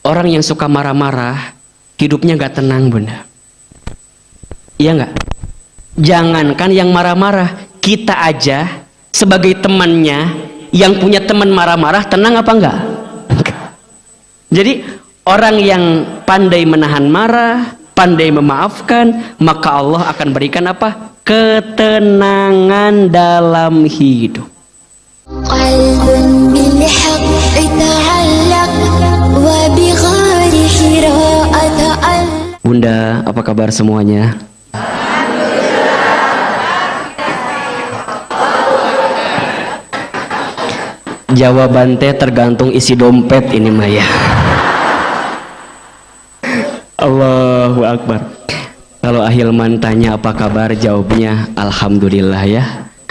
orang yang suka marah-marah hidupnya gak tenang, Bunda. Iya gak? Jangankan yang marah-marah, kita aja sebagai temannya yang punya teman marah-marah tenang apa enggak? Jadi orang yang pandai menahan marah, pandai memaafkan, maka Allah akan berikan apa? Ketenangan dalam hidup. Bunda, apa kabar semuanya? Jawaban teh tergantung isi dompet ini Maya. Allahu Akbar. Kalau Ahilman tanya apa kabar, jawabnya alhamdulillah ya.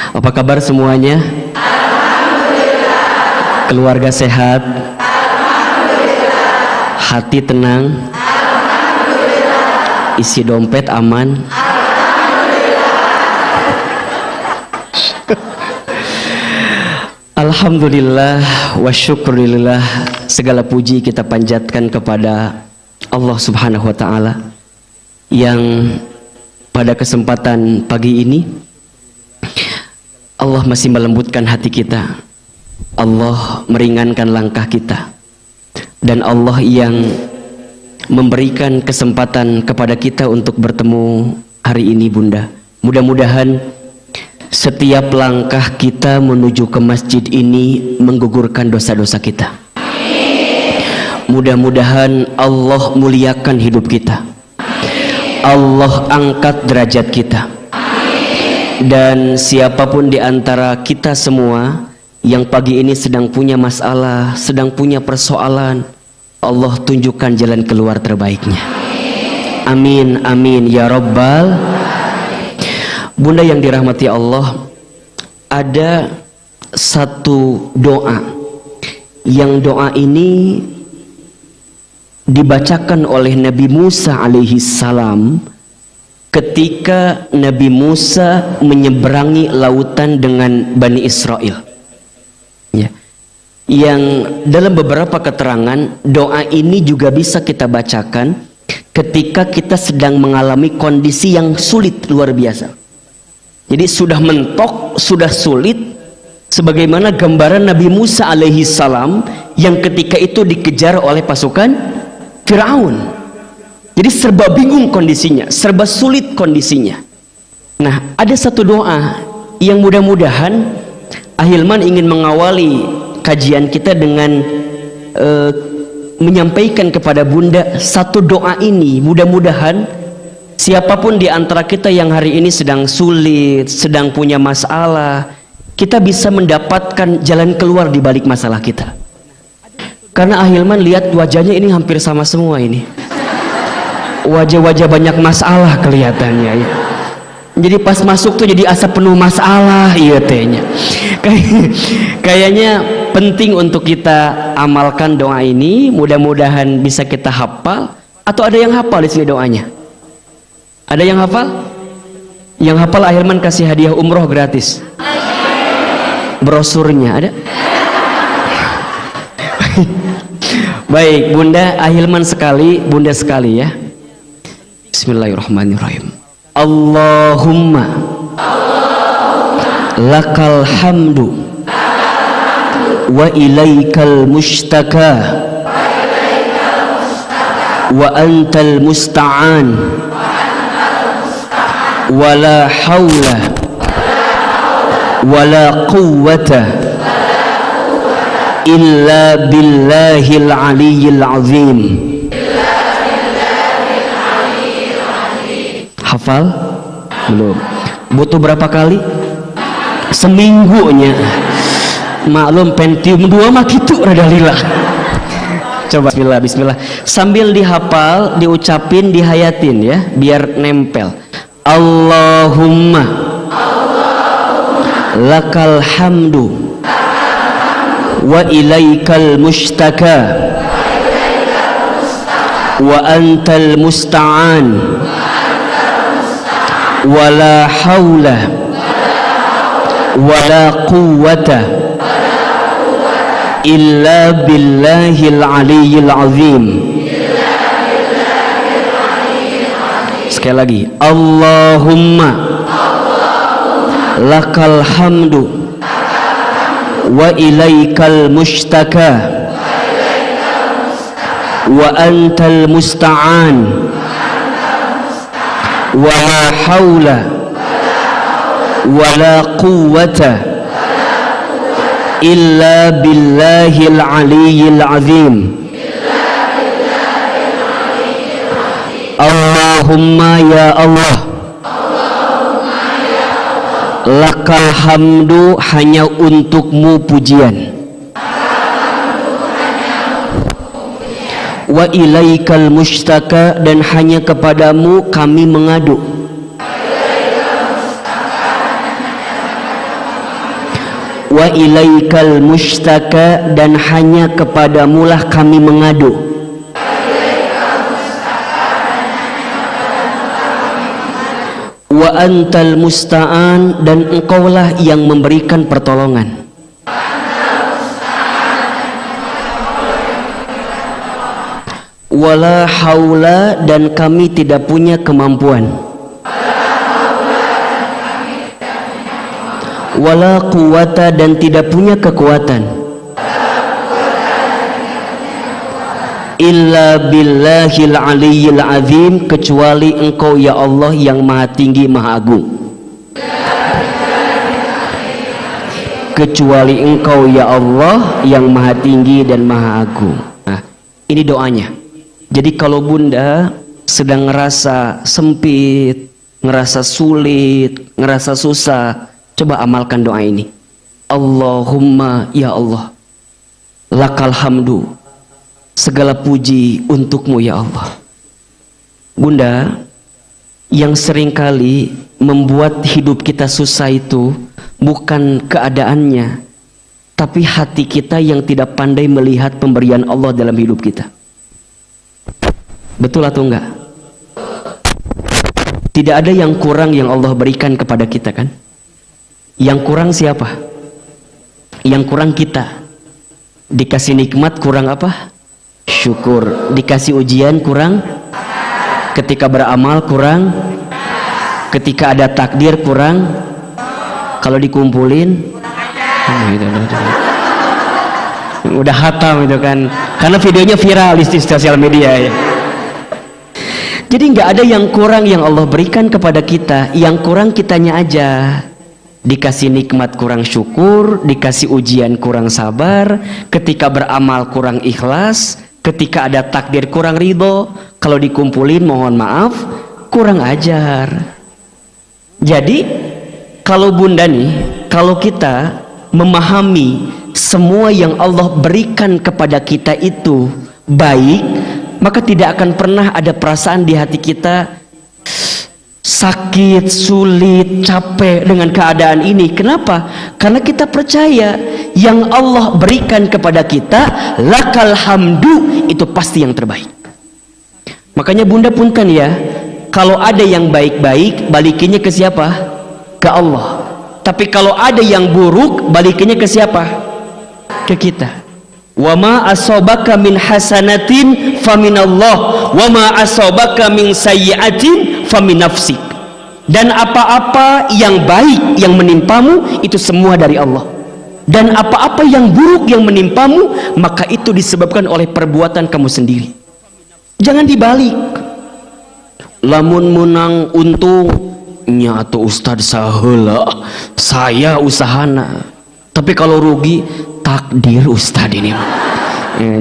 Apa kabar semuanya? Alhamdulillah. Keluarga sehat? Alhamdulillah. Hati tenang? Alhamdulillah. Isi dompet aman? Alhamdulillah wa syukurillah, segala puji kita panjatkan kepada Allah Subhanahu wa taala yang pada kesempatan pagi ini Allah masih melembutkan hati kita. Allah meringankan langkah kita. Dan Allah yang memberikan kesempatan kepada kita untuk bertemu hari ini, Bunda. Mudah-mudahan setiap langkah kita menuju ke masjid ini menggugurkan dosa-dosa kita. Mudah-mudahan Allah muliakan hidup kita. Allah angkat derajat kita. Dan siapapun di antara kita semua yang pagi ini sedang punya masalah, sedang punya persoalan, Allah tunjukkan jalan keluar terbaiknya. Amin, amin ya Rabbal. Bunda yang dirahmati Allah, ada satu doa yang doa ini dibacakan oleh Nabi Musa alaihi salam ketika Nabi Musa menyeberangi lautan dengan Bani Israel ya. Yang dalam beberapa keterangan doa ini juga bisa kita bacakan ketika kita sedang mengalami kondisi yang sulit luar biasa. Jadi sudah mentok, sudah sulit, sebagaimana gambaran Nabi Musa alaihi salam yang ketika itu dikejar oleh pasukan Firaun. Jadi serba bingung kondisinya, serba sulit kondisinya. Nah, ada satu doa yang mudah-mudahan Ahilman ingin mengawali kajian kita dengan menyampaikan kepada Bunda satu doa ini. Mudah-mudahan siapapun di antara kita yang hari ini sedang sulit, sedang punya masalah, kita bisa mendapatkan jalan keluar di balik masalah kita. Karena Ahilman lihat wajahnya ini hampir sama semua ini. Wajah-wajah banyak masalah kelihatannya ya. Jadi pas masuk tuh jadi asa penuh masalah iya tehnya. Kayaknya penting untuk kita amalkan doa ini, mudah-mudahan bisa kita hafal. Atau ada yang hafal di sini doanya? Ada yang hafal? Yang hafal Ahilman kasih hadiah umroh gratis. Brosurnya ada? Baik, Bunda Ahilman sekali, Bunda sekali ya. Bismillahirrahmanirrahim. Allahumma lakal hamdu wa ilaikal mushtaka wa antal musta'an wala hawla wala quwwata illa billahil aliyyil azim. Hafal? Belum. Butuh berapa kali? Seminggunya. Maklum Pentium 2 mah gitu rada lila. Coba bismillah, bismillah. Sambil dihafal, diucapin, dihayatin ya, biar nempel. Allahumma lakal hamdu wa ilaikal mushtaka wa antal musta'an wala hawla wala quwwata illa billahil aliyyil azim. Sekali lagi, Allahumma lakal hamdu wa ilaikal mushtaka wa antal musta'an wa la hawla wa la quwwata illa billahil aliyyil azim. Allahumma ya Allah, lakal hamdu, hanya untukmu pujian, wa ilaikal mushtaka, dan hanya kepadamu kami mengadu, wa ilaikal mushtaka, dan hanya kepadamulah kami mengadu, wa antal musta'an, dan engkaulah yang memberikan pertolongan. Wala haula, dan kami tidak punya kemampuan. Wala quwata, dan tidak punya kekuatan. Illa billahil aliyyil azim, kecuali engkau ya Allah yang maha tinggi maha agung. Kecuali engkau ya Allah yang maha tinggi dan maha agung. Nah, ini doanya. Jadi kalau bunda sedang ngerasa sempit, ngerasa sulit, ngerasa susah, coba amalkan doa ini. Allahumma ya Allah, lakal hamdu, segala puji untukmu ya Allah. Bunda, yang seringkali membuat hidup kita susah itu bukan keadaannya, tapi hati kita yang tidak pandai melihat pemberian Allah dalam hidup kita. Betul atau enggak? Tidak ada yang kurang yang Allah berikan kepada kita, kan? Yang kurang siapa? Yang kurang kita. Dikasih nikmat kurang apa? Syukur. Dikasih ujian kurang, ketika beramal kurang, ketika ada takdir kurang, kalau dikumpulin udah hatam itu kan, karena videonya viral di sosial media ya. Jadi nggak ada yang kurang yang Allah berikan kepada kita, yang kurang kitanya aja. Dikasih nikmat kurang syukur, dikasih ujian kurang sabar, ketika beramal kurang ikhlas, ketika ada takdir kurang ridho, kalau dikumpulin mohon maaf kurang ajar. Jadi kalau bunda nih, kalau kita memahami semua yang Allah berikan kepada kita itu baik, maka tidak akan pernah ada perasaan di hati kita sakit, sulit, capek dengan keadaan ini. Kenapa? Karena kita percaya yang Allah berikan kepada kita, lakal hamdu, itu pasti yang terbaik. Makanya bunda punten ya, kalau ada yang baik-baik, balikinnya ke siapa? Ke Allah. Tapi kalau ada yang buruk, balikinnya ke siapa? Ke kita. Wa ma asobaka min hasanatin faminallah, wa ma asobaka min sayyiatin famin nafsik. Dan apa-apa yang baik yang menimpamu itu semua dari Allah. Dan apa-apa yang buruk yang menimpamu, maka itu disebabkan oleh perbuatan kamu sendiri. Jangan dibalik. Lamun menang untung nyatu ustadz saheula, saya usahana. Tapi kalau rugi takdir ustadz ini.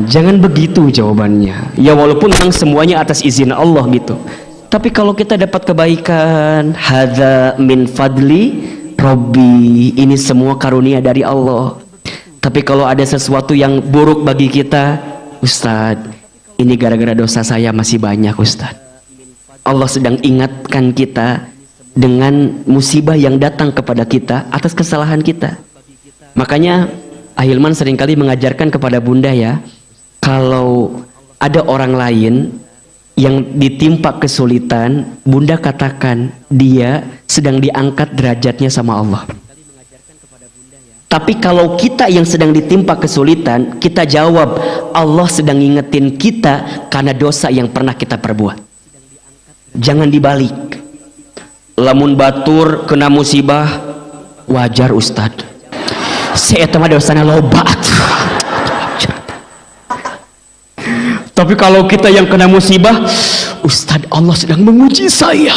Jangan begitu jawabannya. Ya walaupun memang semuanya atas izin Allah gitu. Tapi kalau kita dapat kebaikan, hadza min fadli Rabbi, ini semua karunia dari Allah. Tapi kalau ada sesuatu yang buruk bagi kita, Ustadz, ini gara-gara dosa saya masih banyak Ustadz. Allah sedang ingatkan kita dengan musibah yang datang kepada kita atas kesalahan kita. Makanya Ahilman seringkali mengajarkan kepada bunda ya, kalau ada orang lain yang ditimpa kesulitan, bunda katakan dia sedang diangkat derajatnya sama Allah. Tapi kalau kita yang sedang ditimpa kesulitan, kita jawab, Allah sedang ngingetin kita karena dosa yang pernah kita perbuat. Jangan dibalik. Lamun batur kena musibah, wajar Ustad, saya mah dosanya loba. Tapi kalau kita yang kena musibah, Ustad, Allah sedang menguji saya.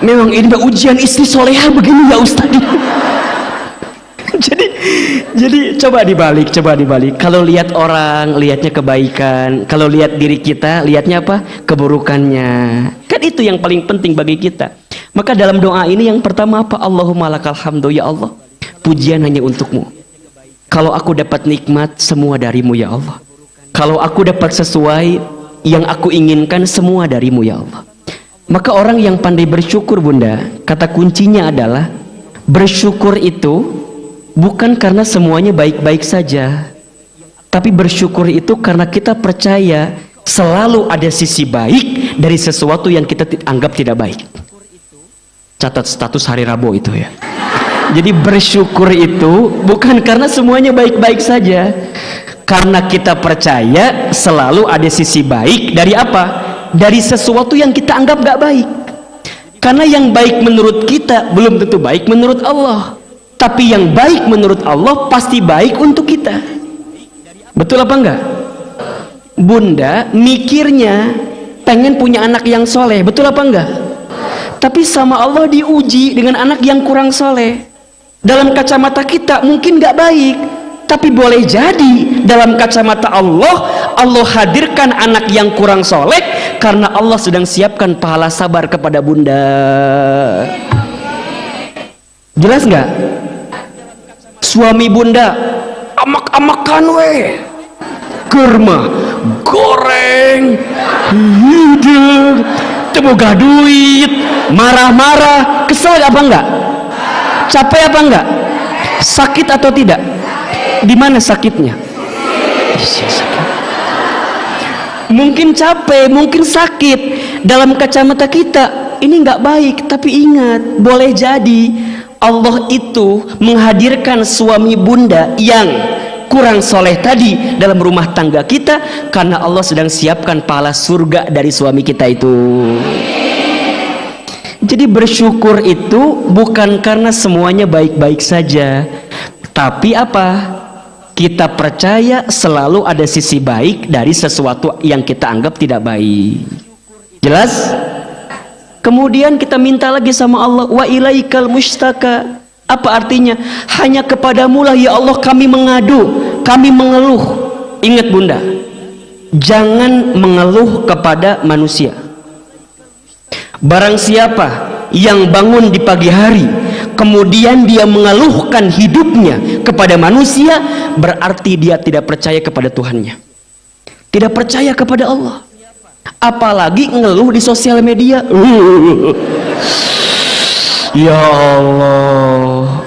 Memang ini ujian istri soleha begini ya Ustad. Jadi coba dibalik. Kalau lihat orang, lihatnya kebaikan. Kalau lihat diri kita, lihatnya apa? Keburukannya. Kan itu yang paling penting bagi kita. Maka dalam doa ini yang pertama apa? Allahumma lakal hamdu, ya Allah, pujian hanya untukmu. Kalau aku dapat nikmat, semua darimu ya Allah. Kalau aku dapat sesuai yang aku inginkan, semua darimu ya Allah. Maka orang yang pandai bersyukur, Bunda, kata kuncinya adalah bersyukur itu bukan karena semuanya baik-baik saja, tapi bersyukur itu karena kita percaya selalu ada sisi baik dari sesuatu yang kita anggap tidak baik. Catat status hari Rabu itu ya. Jadi bersyukur itu bukan karena semuanya baik-baik saja, karena kita percaya selalu ada sisi baik dari apa? Dari sesuatu yang kita anggap gak baik. Karena yang baik menurut kita belum tentu baik menurut Allah. Tapi yang baik menurut Allah pasti baik untuk kita. Betul apa enggak? Bunda mikirnya pengen punya anak yang soleh, betul apa enggak? Tapi sama Allah diuji dengan anak yang kurang soleh. Dalam kacamata kita mungkin enggak baik, tapi boleh jadi dalam kacamata Allah, Allah hadirkan anak yang kurang soleh karena Allah sedang siapkan pahala sabar kepada Bunda. Jelas enggak? Suami Bunda amak-amakan we, kurma goreng hidup temoga duit, marah-marah, kesel apa enggak? Capek apa enggak? Sakit atau tidak? Di mana sakitnya? Mungkin capek, mungkin sakit. Dalam kacamata kita ini enggak baik, tapi ingat, boleh jadi Allah itu menghadirkan suami Bunda yang kurang soleh tadi dalam rumah tangga kita karena Allah sedang siapkan pahala surga dari suami kita itu. Jadi bersyukur itu bukan karena semuanya baik-baik saja, tapi apa? Kita percaya selalu ada sisi baik dari sesuatu yang kita anggap tidak baik. Jelas? Kemudian kita minta lagi sama Allah, wa ilaikal mustaka. Apa artinya? Hanya kepadamu lah ya Allah kami mengadu, kami mengeluh. Ingat Bunda, jangan mengeluh kepada manusia. Barang siapa yang bangun di pagi hari kemudian dia mengeluhkan hidupnya kepada manusia, berarti dia tidak percaya kepada Tuhannya, tidak percaya kepada Allah. Apalagi ngeluh di sosial media. Ya Allah,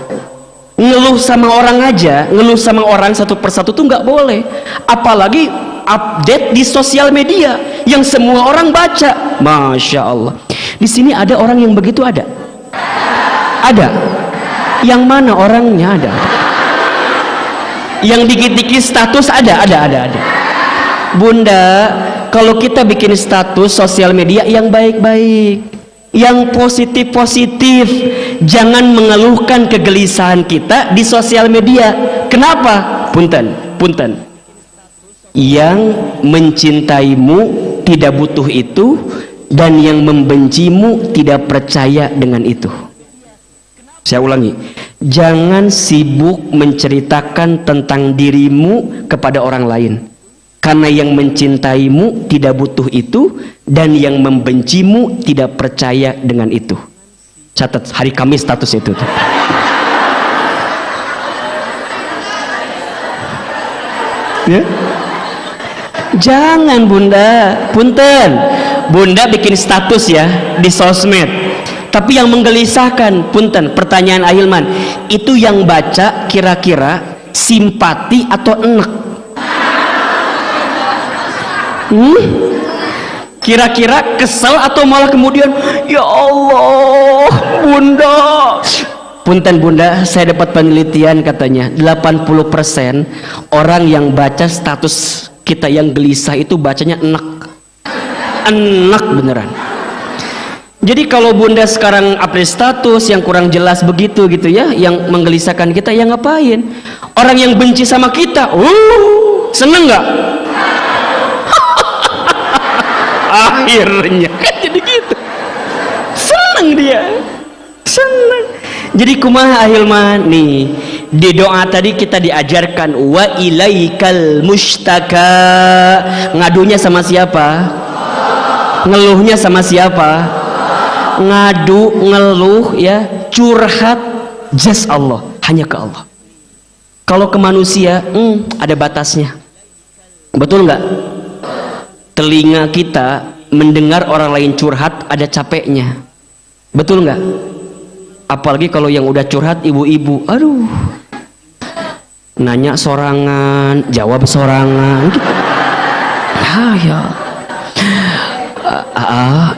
ngeluh sama orang aja, ngeluh sama orang satu persatu tuh nggak boleh. Apalagi update di sosial media yang semua orang baca. Masya Allah. Di sini ada orang yang begitu, ada? Ada? Yang mana orangnya? Ada? Yang dikit-dikit status ada? Ada. Bunda, kalau kita bikin status sosial media yang baik-baik, yang positif-positif, jangan mengeluhkan kegelisahan kita di sosial media. Kenapa? Punten. Yang mencintaimu tidak butuh itu, dan yang membencimu tidak percaya dengan itu. Saya ulangi, jangan sibuk menceritakan tentang dirimu kepada orang lain, karena yang mencintaimu tidak butuh itu, dan yang membencimu tidak percaya dengan itu. Catat hari Kamis status itu tuh. Ya? Jangan Bunda, punten. Bunda bikin status ya di sosmed, tapi yang menggelisahkan, punten, pertanyaan Ahilman, itu yang baca kira-kira simpati atau enek? Kira-kira kesel atau malah kemudian ya Allah Bunda Punten bunda, saya dapat penelitian katanya 80% orang yang baca status kita yang gelisah itu bacanya enak beneran. Jadi kalau bunda sekarang update status yang kurang jelas begitu gitu ya, yang menggelisahkan kita, ya ngapain? Orang yang benci sama kita, seneng nggak? Akhirnya kan jadi gitu, seneng dia, seneng. Jadi kumaha ahilman nih, di doa tadi kita diajarkan wa ilaikal mustaka, ngadunya sama siapa? Ngeluhnya sama siapa? Ngadu, ngeluh ya, curhat just Allah, hanya ke Allah. Kalau ke manusia ada batasnya, betul nggak? Telinga kita mendengar orang lain curhat ada capeknya, betul nggak? Apalagi kalau yang udah curhat ibu-ibu, aduh, nanya sorangan, jawab sorangan gitu. Ya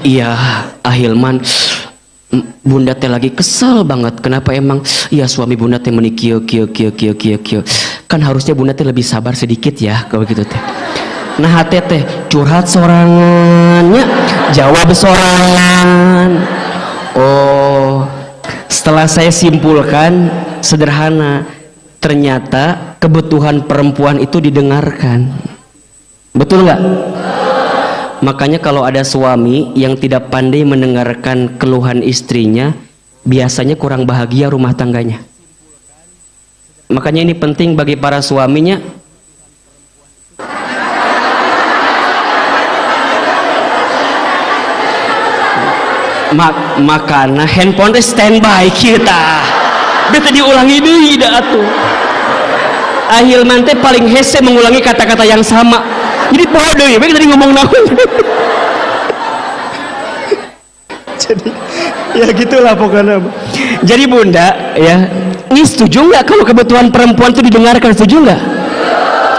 iya ahilman, bunda teh lagi kesal banget. Kenapa emang? Ya suami bunda teh menikio kio kan harusnya bunda teh lebih sabar sedikit ya kalau gitu teh. Nah hati teh curhat sorangannya, jawab sorangan. Oh, setelah saya simpulkan sederhana, ternyata kebutuhan perempuan itu didengarkan, betul nggak? Makanya kalau ada suami yang tidak pandai mendengarkan keluhan istrinya, biasanya kurang bahagia rumah tangganya. Makanya ini penting bagi para suaminya. Makanya handphone standby kita, beta diulangi deui da atuh. Ahilman teh paling hese mengulangi kata-kata yang sama. Jadi bodoh ya, baik tadi ngomong naon. Jadi ya gitulah pokoknya. Jadi bunda ya, ini setuju nggak kalau kebutuhan perempuan itu didengarkan? Setuju nggak?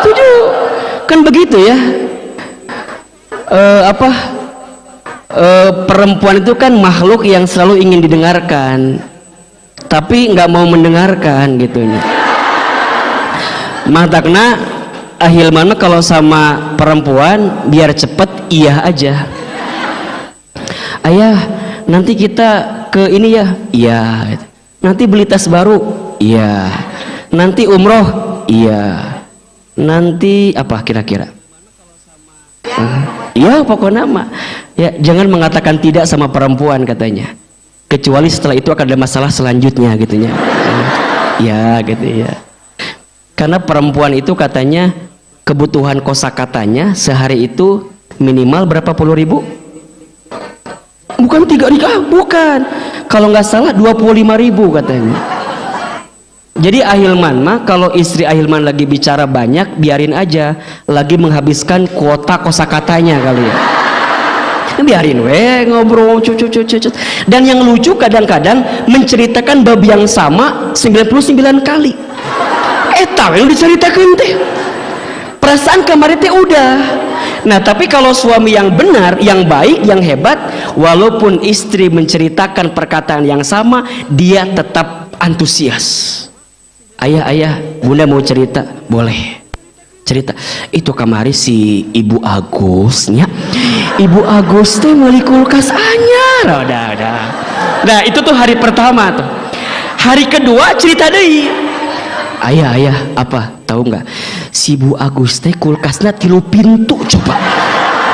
Setuju. Kan begitu ya. Perempuan itu kan makhluk yang selalu ingin didengarkan, tapi nggak mau mendengarkan gitunya. Matakna ahilman kalau sama perempuan biar cepet iya aja. Ayah nanti kita ke ini ya, iya. Nanti beli tas baru, iya. Nanti umroh, iya. Nanti apa kira-kira? Iya pokoknya mah ya, jangan mengatakan tidak sama perempuan katanya, kecuali setelah itu akan ada masalah selanjutnya gitunya. Ya gitu ya, karena perempuan itu katanya kebutuhan kosakatanya sehari itu minimal berapa puluh ribu? Bukan 3.000, bukan, kalau nggak salah 25.000 katanya. Jadi ahilman mah kalau istri ahilman lagi bicara banyak, biarin aja, lagi menghabiskan kuota kosakatanya kali ya. Biarin ngobrol cucu. Dan yang lucu kadang-kadang menceritakan bab yang sama 99 kali. Tahu yang diceritakan teh. Perasaan kemarin teh udah. Nah tapi kalau suami yang benar, yang baik, yang hebat, walaupun istri menceritakan perkataan yang sama, dia tetap antusias. Ayah, bunda mau cerita, boleh cerita. Itu kamari si Ibu Agusnya, Ibu Agus teh meuli kulkas anyar. Udah. Nah itu tuh hari pertama tuh. Hari kedua cerita deui. Ayah, apa? Tahu nggak? Si Ibu Agus teh kulkasnya 3 pintu coba.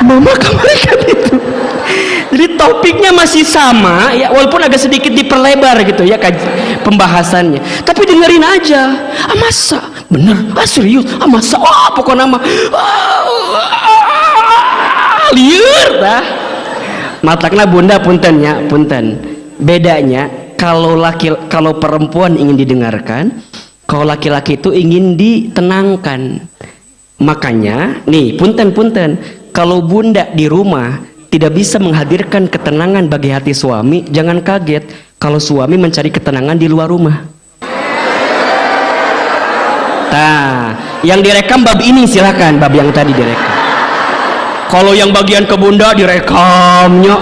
Mama kamari kan itu. Jadi topiknya masih sama ya, walaupun agak sedikit diperlebar gitu ya pembahasannya, tapi dengerin aja. Masa bener? Serius? Masa? Pokoknya mah liur dah. Matakna bunda punten. Bedanya kalau perempuan ingin didengarkan, kalau laki-laki itu ingin ditenangkan. Makanya nih punten, kalau bunda di rumah tidak bisa menghadirkan ketenangan bagi hati suami, jangan kaget kalau suami mencari ketenangan di luar rumah. Nah, yang direkam bab ini silakan, bab yang tadi direkam. Kalau yang bagian ke bunda direkamnya,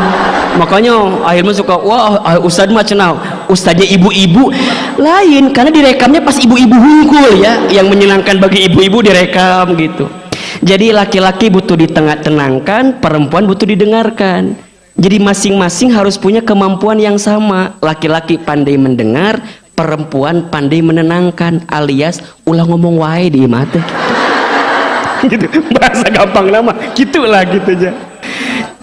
makanya akhirnya suka, wah Ustadz mah cenah ustaznya ibu-ibu lain, karena direkamnya pas ibu-ibu hungkul ya, yang menyenangkan bagi ibu-ibu direkam gitu. Jadi laki-laki butuh ditenangkan, perempuan butuh didengarkan. Jadi masing-masing harus punya kemampuan yang sama. Laki-laki pandai mendengar, perempuan pandai menenangkan, alias ulah ngomong wae di mata gitu. Bahasa gampang nama gitulah gitu aja.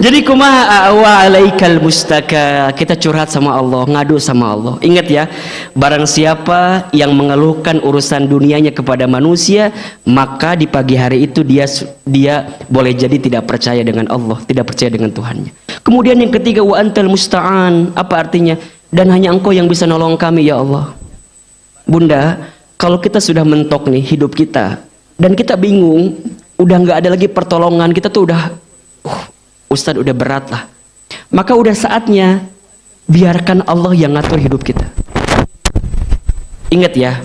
Jadi kumaha wa alaikal mustaka, kita curhat sama Allah, ngadu sama Allah. Ingat ya, barang siapa yang mengeluhkan urusan dunianya kepada manusia, maka di pagi hari itu dia boleh jadi tidak percaya dengan Allah, tidak percaya dengan Tuhannya. Kemudian yang ketiga, wa antal musta'an, apa artinya? Dan hanya Engkau yang bisa nolong kami ya Allah. Bunda, kalau kita sudah mentok nih hidup kita dan kita bingung, udah nggak ada lagi pertolongan, kita tuh udah Ustadz udah berat lah, maka udah saatnya biarkan Allah yang ngatur hidup kita. Ingat ya,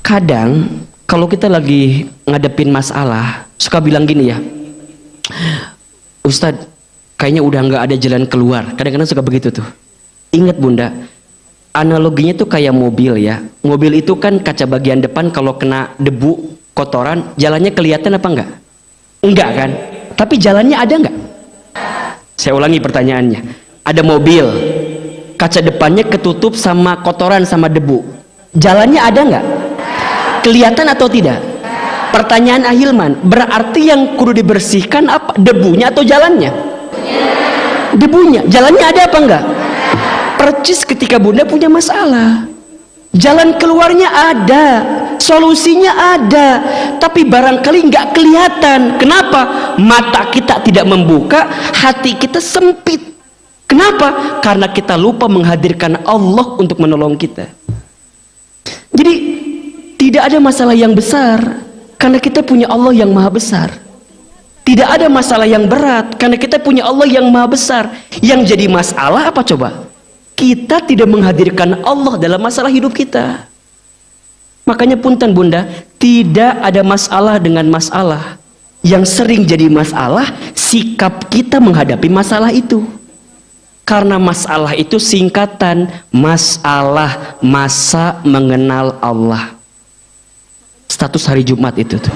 kadang kalau kita lagi ngadepin masalah suka bilang gini ya, Ustadz kayaknya udah nggak ada jalan keluar. Kadang-kadang suka begitu tuh. Ingat bunda, analoginya tuh kayak mobil ya. Mobil itu kan kaca bagian depan kalau kena debu, kotoran, jalannya kelihatan apa enggak? Enggak kan? Tapi jalannya ada enggak? Saya ulangi pertanyaannya. Ada mobil, kaca depannya ketutup sama kotoran sama debu, jalannya ada enggak? Kelihatan atau tidak? Pertanyaan Ahilman, berarti yang kudu dibersihkan apa? Debunya atau jalannya? Debunya. Jalannya ada apa enggak? Percis ketika bunda punya masalah, jalan keluarnya ada, solusinya ada, tapi barangkali nggak kelihatan. Kenapa? Mata kita tidak membuka, hati kita sempit. Kenapa? Karena kita lupa menghadirkan Allah untuk menolong kita. Jadi tidak ada masalah yang besar karena kita punya Allah yang maha besar. Tidak ada masalah yang berat karena kita punya Allah yang maha besar. Yang jadi masalah apa coba? Kita tidak menghadirkan Allah dalam masalah hidup kita. Makanya punten bunda, tidak ada masalah dengan masalah. Yang sering jadi masalah sikap kita menghadapi masalah itu. Karena masalah itu singkatan masalah, masa mengenal Allah. Status hari Jumat itu tuh.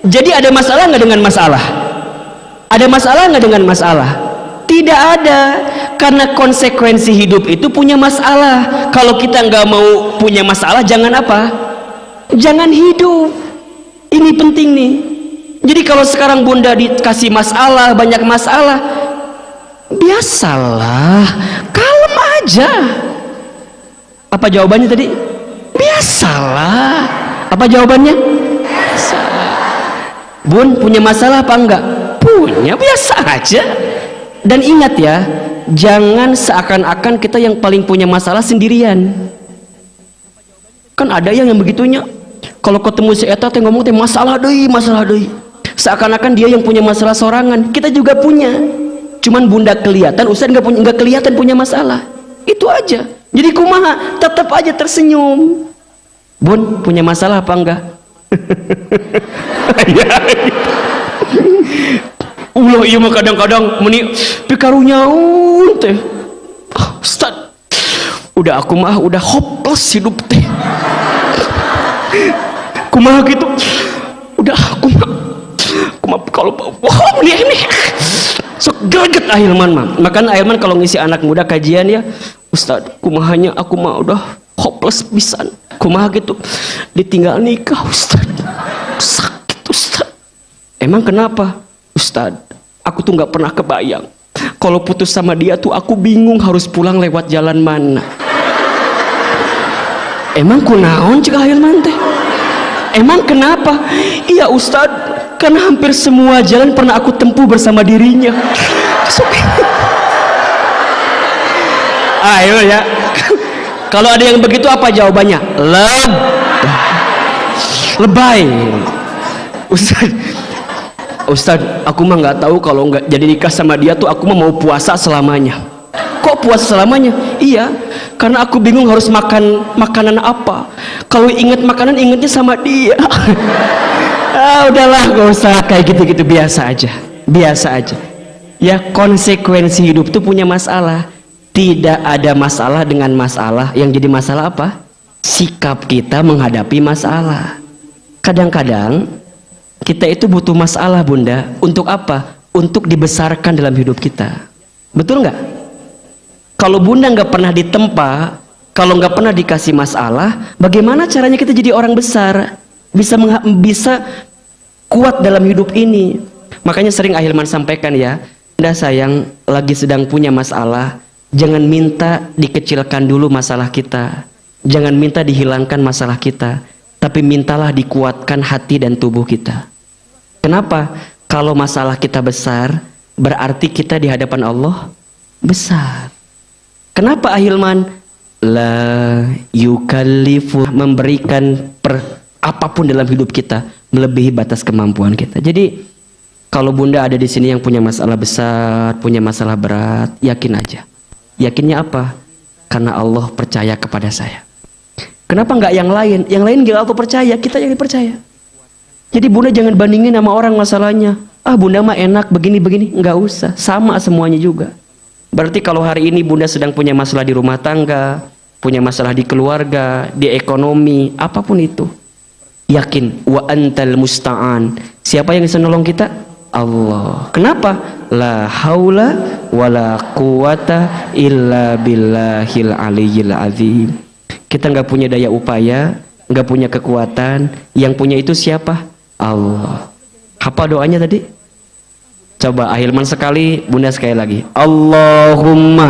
Jadi ada masalah nggak dengan masalah? Ada masalah nggak dengan masalah? Tidak ada, karena konsekuensi hidup itu punya masalah. Kalau kita nggak mau punya masalah, jangan apa? Jangan hidup. Ini penting nih. Jadi kalau sekarang bunda dikasih masalah, banyak masalah, biasalah, kalem aja. Apa jawabannya tadi? Biasalah. Apa jawabannya? Biasalah. Bun, punya masalah apa enggak? Punya, biasa aja. Dan ingat ya, jangan seakan-akan kita yang paling punya masalah sendirian. Kan ada yang begitunya, kalau ketemu si eta teh ngomong teh masalah deui, masalah deui. Seakan-akan dia yang punya masalah sorangan. Kita juga punya. Cuman bunda kelihatan, Ustaz nggak kelihatan punya masalah. Itu aja. Jadi kumaha, tetap aja tersenyum. Bun, punya masalah apa enggak? Ulah iya mah kadang-kadang meni pikarunya teh. Ustaz, udah aku mah udah hopeless hidup teh. Kumaha gitu. Udah aku mah kalau wah ini sok greget Ahilman mah. Makanya Ahilman kalau ngisi anak muda kajian ya, Ustaz, kumahanya aku mah udah hopeless pisan. Kumaha gitu. Ditinggal nikah Ustaz. Sakit Ustaz. Emang kenapa? Ustaz, aku tuh nggak pernah kebayang kalau putus sama dia tuh aku bingung harus pulang lewat jalan mana. Emang kunaon cik Ahilman teh? Emang kenapa? Iya Ustaz, karena hampir semua jalan pernah aku tempuh bersama dirinya. Ayo ya. Kalau ada yang begitu apa jawabannya? Lebay. Ustaz, aku mah nggak tahu kalau nggak jadi nikah sama dia tuh aku mah mau puasa selamanya. Kok puasa selamanya? Iya, karena aku bingung harus makan makanan apa. Kalau inget makanan ingetnya sama dia. Udahlah, gak usah kayak gitu-gitu, biasa aja, biasa aja. Ya, konsekuensi hidup itu punya masalah. Tidak ada masalah dengan masalah. Yang jadi masalah apa? Sikap kita menghadapi masalah. Kadang-kadang kita itu butuh masalah, Bunda. Untuk apa? Untuk dibesarkan dalam hidup kita. Betul nggak? Kalau Bunda nggak pernah ditempa, kalau nggak pernah dikasih masalah, bagaimana caranya kita jadi orang besar? Bisa kuat dalam hidup ini. Makanya sering Ahilman sampaikan ya, Bunda sayang lagi sedang punya masalah, jangan minta dikecilkan dulu masalah kita. Jangan minta dihilangkan masalah kita, tapi mintalah dikuatkan hati dan tubuh kita. Kenapa? Kalau masalah kita besar, berarti kita di hadapan Allah besar. Kenapa Ahilman? La yukallifu, memberikan apapun dalam hidup kita melebihi batas kemampuan kita. Jadi kalau Bunda ada di sini yang punya masalah besar, punya masalah berat, yakin aja. Yakinnya apa? Karena Allah percaya kepada saya. Kenapa nggak yang lain? Yang lain gila Allah percaya, kita yang dipercaya. Jadi Bunda jangan bandingin sama orang masalahnya. Ah, Bunda mah enak begini-begini, nggak usah. Sama semuanya juga. Berarti kalau hari ini Bunda sedang punya masalah di rumah tangga, punya masalah di keluarga, di ekonomi, apapun itu, yakin wa antal musta'an. Siapa yang bisa nolong kita? Allah. Kenapa? La haula wala quwata illa billahil aliyyil azim. Kita nggak punya daya upaya, nggak punya kekuatan. Yang punya itu siapa? Allah. Apa doanya tadi? Coba Ahilman sekali, Bunda sekali lagi. Allahumma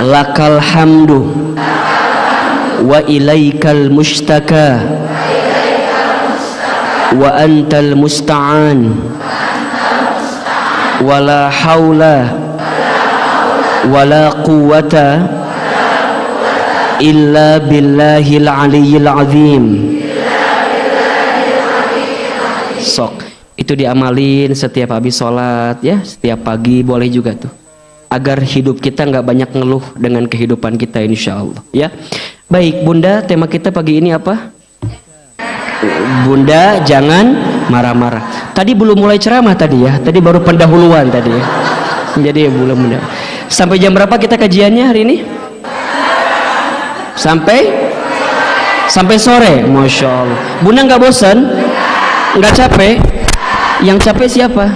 lakal hamdu wa ilaikal mustaka wa antal musta'an wala haula wala quwata illa billahil aliyyil azim. Sok itu diamalin setiap habis sholat ya, setiap pagi boleh juga tuh, agar hidup kita nggak banyak ngeluh dengan kehidupan kita, insya Allah ya. Baik Bunda, tema kita pagi ini apa? Bunda jangan marah-marah. Tadi belum mulai ceramah tadi ya, tadi baru pendahuluan tadi ya. Jadi ya belum. Bunda sampai jam berapa kita kajiannya hari ini? Sampai sore. Masya Allah. Bunda nggak bosan? Nggak capek? Yang capek siapa?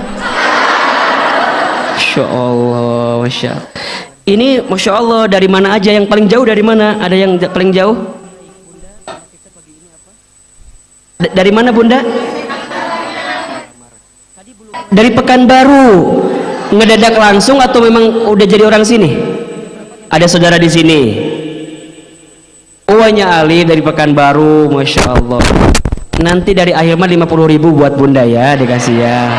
Masya Allah, Masya Allah. Ini Masya Allah, dari mana aja? Yang paling jauh dari mana? Ada yang paling jauh? Dari mana Bunda? Dari Pekanbaru. Ngedadak langsung atau memang udah jadi orang sini? Ada saudara di sini? Uanya Ali dari Pekanbaru, Masya Allah. Nanti dari Ahilman 50.000 buat Bunda ya, dikasih ya.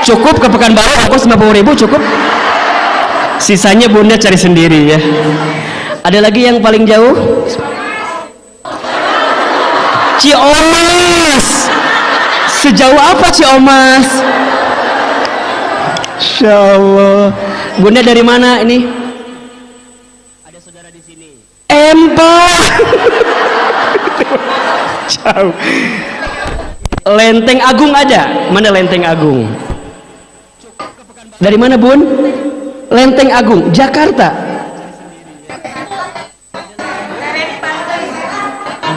Cukup ke Pekanbaru, ongkos 50.000 cukup. Sisanya Bunda cari sendiri ya. Ada lagi yang paling jauh? Ciomas. Sejauh apa Ciomas? Insya Allah. Bunda dari mana ini? Ada saudara di sini. Empang. Jauh. Lenteng Agung ada? Mana Lenteng Agung? Dari mana Bun? Lenteng Agung, Jakarta.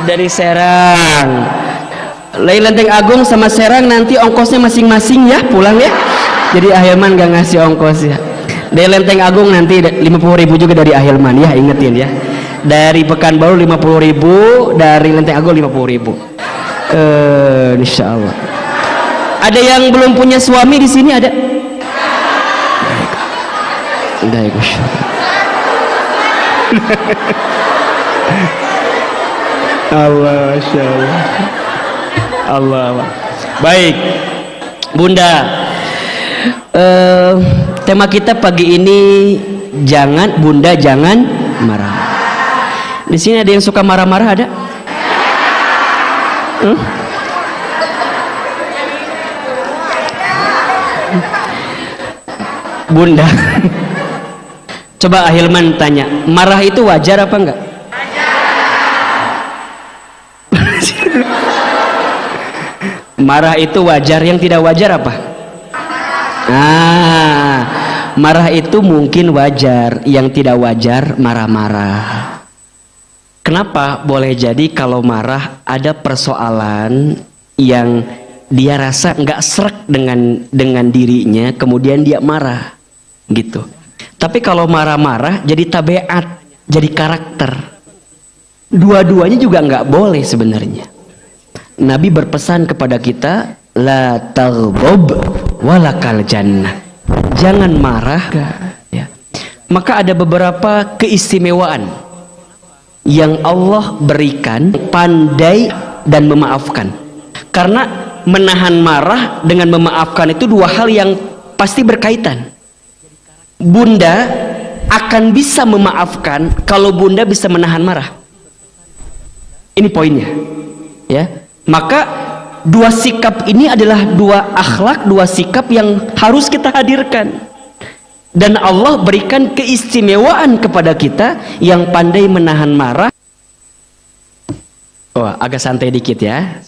Dari Serang. Lenteng Agung sama Serang nanti ongkosnya masing-masing ya, pulang ya. Jadi Ahilman gak ngasih ongkos ya. Dari Lenteng Agung nanti 50.000 juga dari Ahilman ya, ingetin ya. Dari Pekanbaru 50.000, dari Lenteng Agung 50.000. Insya Allah. Ada yang belum punya suami di sini ada? Baik, Masya Allah. Masya Allah. Allah. Baik, Bunda. Tema kita pagi ini Bunda jangan marah. Di sini ada yang suka marah-marah ada? Bunda. Coba Ahilman tanya, marah itu wajar apa enggak? Marah itu wajar, yang tidak wajar apa? Nah, marah itu mungkin wajar, yang tidak wajar marah-marah. Kenapa? Boleh jadi kalau marah ada persoalan yang dia rasa nggak srek dengan dirinya, kemudian dia marah, gitu. Tapi kalau marah-marah jadi tabiat, jadi karakter. Dua-duanya juga nggak boleh sebenarnya. Nabi berpesan kepada kita, la taghdab walakal jannah. Jangan marah, ya. Maka ada beberapa keistimewaan yang Allah berikan, pandai dan memaafkan. Karena menahan marah dengan memaafkan itu dua hal yang pasti berkaitan. Bunda akan bisa memaafkan kalau bunda bisa menahan marah. Ini poinnya, ya. Maka dua sikap ini adalah dua akhlak, dua sikap yang harus kita hadirkan. Dan Allah berikan keistimewaan kepada kita yang pandai menahan marah. Oh, agak santai dikit ya,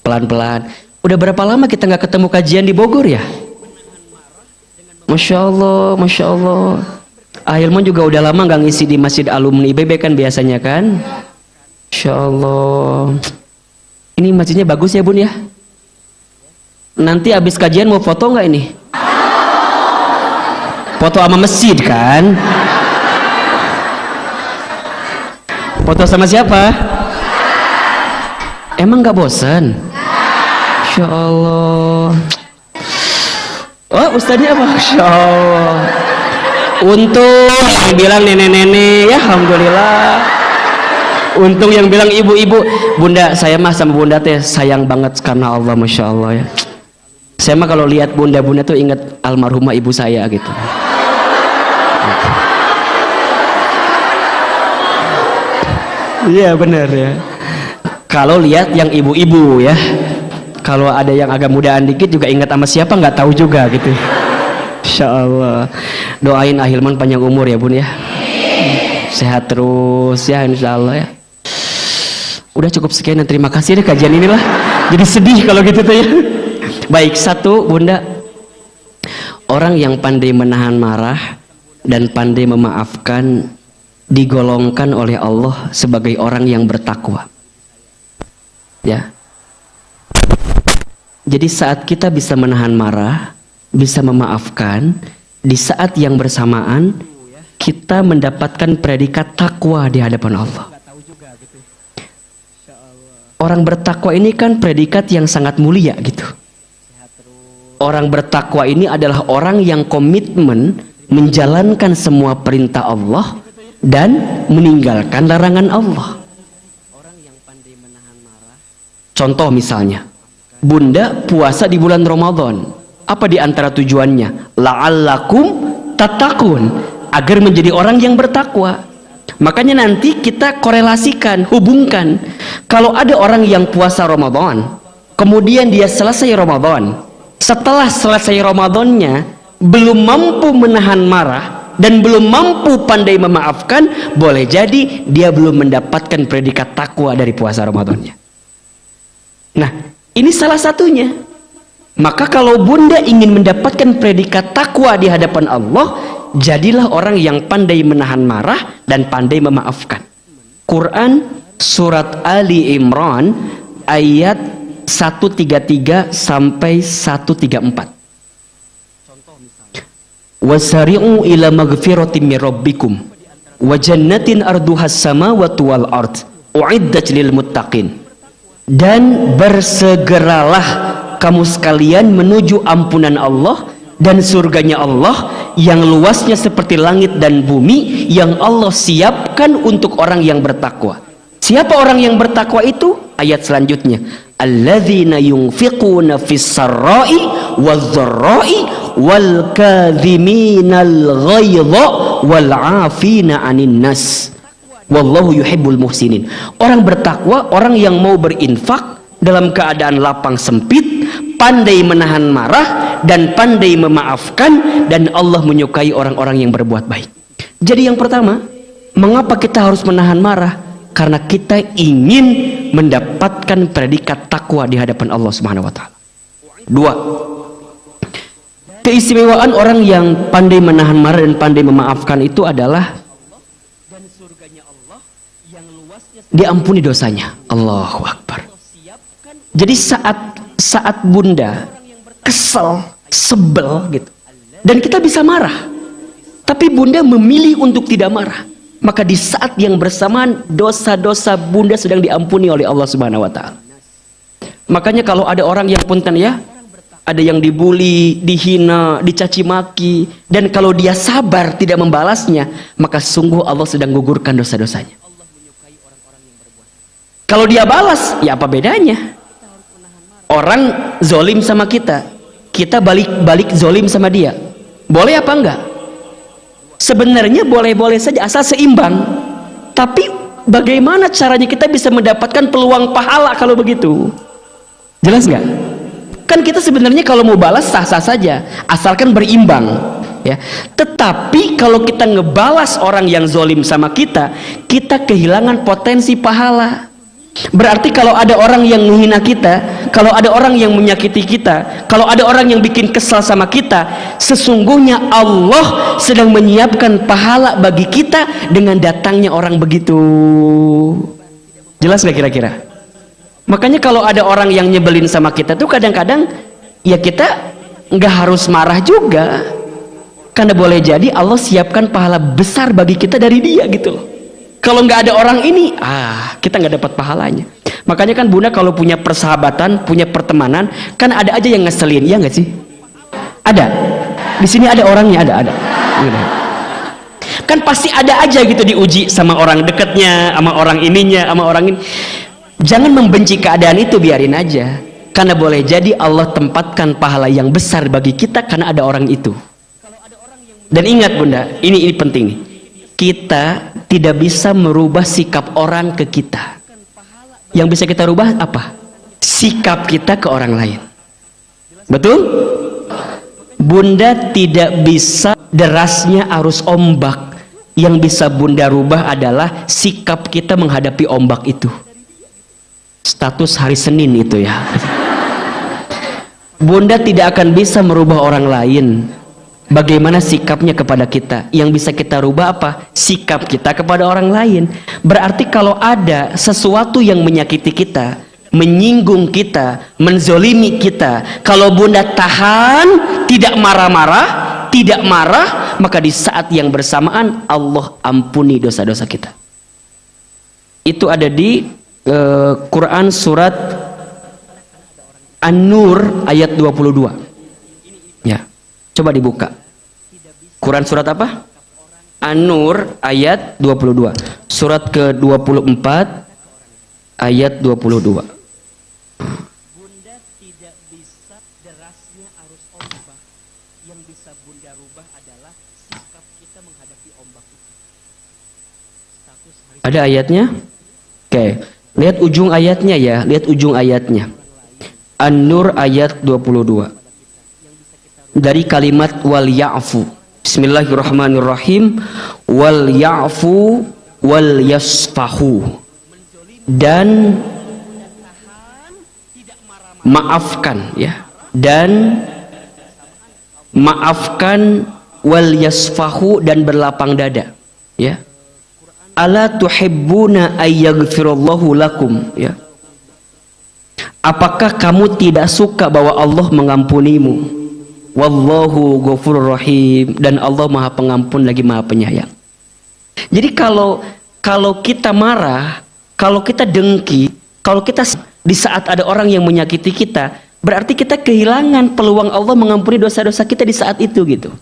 pelan-pelan. Udah berapa lama kita nggak ketemu kajian di Bogor ya? Masya Allah, Masya Allah. Ahilman juga udah lama nggak ngisi di Masjid Alumni IBB kan biasanya kan? Masya Allah. Ini masjidnya bagus ya bun ya? Nanti habis kajian mau foto nggak ini? Foto sama masjid kan? Foto sama siapa? Emang nggak bosan? Masya Allah. Oh ustadznya apa? Masya Allah. Untung yang bilang nenek-nenek, ya alhamdulillah. Untung yang bilang ibu-ibu. Bunda, saya mah sama bunda teh sayang banget karena Allah, Masya Allah ya. Saya mah kalau lihat bunda-bunda tuh ingat almarhumah ibu saya gitu. Iya benar ya. Kalau lihat yang ibu-ibu ya, kalau ada yang agak mudaan dikit juga ingat sama siapa nggak tahu juga gitu. Insya Allah. Doain Ahilman panjang umur ya bun ya. Sehat terus ya Insya Allah ya. Udah cukup sekian dan terima kasih deh kajian inilah. Jadi sedih kalau gitu tuh ya. Baik, satu bunda, orang yang pandai menahan marah dan pandai memaafkan digolongkan oleh Allah sebagai orang yang bertakwa. Ya. Jadi saat kita bisa menahan marah, bisa memaafkan, di saat yang bersamaan kita mendapatkan predikat takwa di hadapan Allah. Orang bertakwa ini kan predikat yang sangat mulia gitu. Orang bertakwa ini adalah orang yang komitmen menjalankan semua perintah Allah dan meninggalkan larangan Allah. Contoh misalnya, bunda puasa di bulan Ramadan. Apa di antara tujuannya? La'allakum tattaqun, agar menjadi orang yang bertakwa. Makanya nanti kita korelasikan, hubungkan. Kalau ada orang yang puasa Ramadan, kemudian dia selesai Ramadan, setelah selesai Ramadannya belum mampu menahan marah dan belum mampu pandai memaafkan, boleh jadi dia belum mendapatkan predikat takwa dari puasa Ramadannya. Nah, ini salah satunya. Maka kalau bunda ingin mendapatkan predikat takwa di hadapan Allah, jadilah orang yang pandai menahan marah dan pandai memaafkan. Quran surat Ali Imran ayat 133 sampai 134. Wasari'u ila maghfiratin min rabbikum wa jannatin arduhas samawati wal ard uiddat lil muttaqin. Dan bersegeralah kamu sekalian menuju ampunan Allah dan surganya Allah yang luasnya seperti langit dan bumi, yang Allah siapkan untuk orang yang bertakwa. Siapa orang yang bertakwa itu? Ayat selanjutnya, alladzina yunfiquna fis sarra'i wadh-dharra'i wal kadhiminal ghaidha wal 'afina 'anil nas wallahu yuhibbul muhsinin. Orang bertakwa, orang yang mau berinfak dalam keadaan lapang sempit, pandai menahan marah dan pandai memaafkan, dan Allah menyukai orang-orang yang berbuat baik. Jadi yang pertama, mengapa kita harus menahan marah? Karena kita ingin mendapatkan predikat takwa di hadapan Allah Subhanahu wa taala. Dua, Keistimewaan orang yang pandai menahan marah dan pandai memaafkan itu adalah dan surganya Allah yang luasnya diampuni dosanya. Allahu Akbar. Jadi saat bunda kesel, sebel gitu, dan kita bisa marah, tapi bunda memilih untuk tidak marah, maka di saat yang bersamaan dosa-dosa bunda sedang diampuni oleh Allah Subhanahu wa Ta'ala. Makanya kalau ada orang yang punten ya, ada yang dibully, dihina, dicaci maki, dan kalau dia sabar tidak membalasnya, maka sungguh Allah sedang gugurkan dosa-dosanya. Kalau dia balas, ya apa bedanya? Orang zolim sama kita, kita balik zolim sama dia, boleh apa enggak? Sebenarnya boleh-boleh saja asal seimbang. Tapi bagaimana caranya kita bisa mendapatkan peluang pahala kalau begitu? Jelas nggak? Kan kita sebenarnya kalau mau balas sah-sah saja, asalkan berimbang, ya. Tetapi kalau kita ngebalas orang yang zolim sama kita, kita kehilangan potensi pahala. Berarti kalau ada orang yang menghina kita, kalau ada orang yang menyakiti kita, kalau ada orang yang bikin kesal sama kita, sesungguhnya Allah sedang menyiapkan pahala bagi kita dengan datangnya orang begitu. Jelas nggak kira-kira? Makanya kalau ada orang yang nyebelin sama kita tuh kadang-kadang ya kita nggak harus marah juga, karena boleh jadi Allah siapkan pahala besar bagi kita dari dia gitu loh. Kalau nggak ada orang ini, kita nggak dapat pahalanya. Makanya kan bunda kalau punya persahabatan, punya pertemanan, kan ada aja yang ngeselin, ya nggak sih? Ada. Di sini ada orangnya, ada. Kan pasti ada aja gitu diuji sama orang dekatnya, sama orang ininya, sama orang ini. Jangan membenci keadaan itu, biarin aja. Karena boleh jadi Allah tempatkan pahala yang besar bagi kita karena ada orang itu. Dan ingat bunda, ini penting nih. Kita tidak bisa merubah sikap orang ke kita. Yang bisa kita rubah apa? Sikap kita ke orang lain. Betul? Bunda tidak bisa derasnya arus ombak. Yang bisa bunda rubah adalah sikap kita menghadapi ombak itu. Status hari Senin itu ya. Bunda tidak akan bisa merubah orang lain. Bagaimana sikapnya kepada kita? Yang bisa kita rubah apa? Sikap kita kepada orang lain. Berarti kalau ada sesuatu yang menyakiti kita, menyinggung kita, menzolimi kita, kalau bunda tahan, tidak marah-marah, tidak marah, maka di saat yang bersamaan Allah ampuni dosa-dosa kita. Itu ada di Quran surat An-Nur ayat 22. Ya, coba dibuka. Quran surat apa? An-Nur ayat 22. Surat ke-24 ayat 22. Bunda tidak bisa derasnya arus ombak. Yang bisa bunda rubah adalah sikap kita menghadapi ombak itu. Ada ayatnya? Oke. Lihat ujung ayatnya ya, lihat ujung ayatnya. An-Nur ayat 22. Dari kalimat wal ya'fu. Bismillahirrahmanirrahim. Wal ya'fu wal yasfahu. Dan maafkan ya. Dan maafkan wal yasfahu dan berlapang dada ya. Ala tuhibbuna ayyaghfirallahu lakum ya. Apakah kamu tidak suka bahwa Allah mengampunimu? Wallahu ghafurur rahim, dan Allah Maha Pengampun lagi Maha Penyayang. Jadi kalau kita marah, kalau kita dengki, kalau kita di saat ada orang yang menyakiti kita, berarti kita kehilangan peluang Allah mengampuni dosa-dosa kita di saat itu gitu.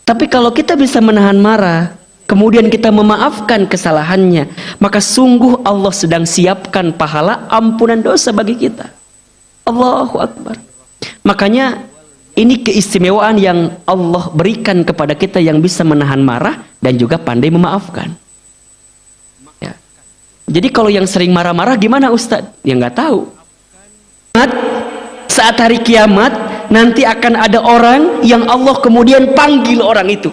Tapi kalau kita bisa menahan marah, kemudian kita memaafkan kesalahannya, maka sungguh Allah sedang siapkan pahala ampunan dosa bagi kita. Allahu Akbar. Makanya ini keistimewaan yang Allah berikan kepada kita yang bisa menahan marah dan juga pandai memaafkan. Ya. Jadi kalau yang sering marah-marah gimana Ustadz? Ya nggak tahu. Saat hari kiamat nanti akan ada orang yang Allah kemudian panggil orang itu.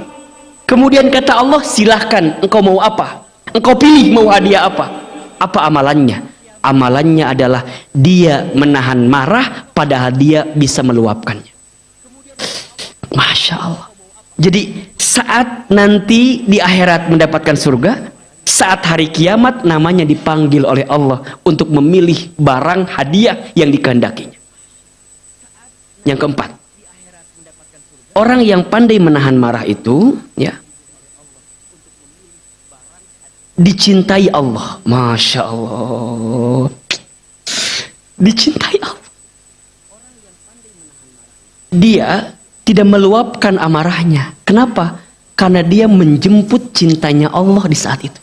Kemudian kata Allah, silahkan engkau mau apa? Engkau pilih mau hadiah apa? Apa amalannya? Amalannya adalah dia menahan marah padahal dia bisa meluapkannya. Masya Allah. Jadi saat nanti di akhirat mendapatkan surga, saat hari kiamat namanya dipanggil oleh Allah untuk memilih barang hadiah yang dikehendakinya. Yang keempat, orang yang pandai menahan marah itu, ya, dicintai Allah. Masya Allah. Dicintai Allah. Dia tidak meluapkan amarahnya. Kenapa? Karena dia menjemput cintanya Allah di saat itu.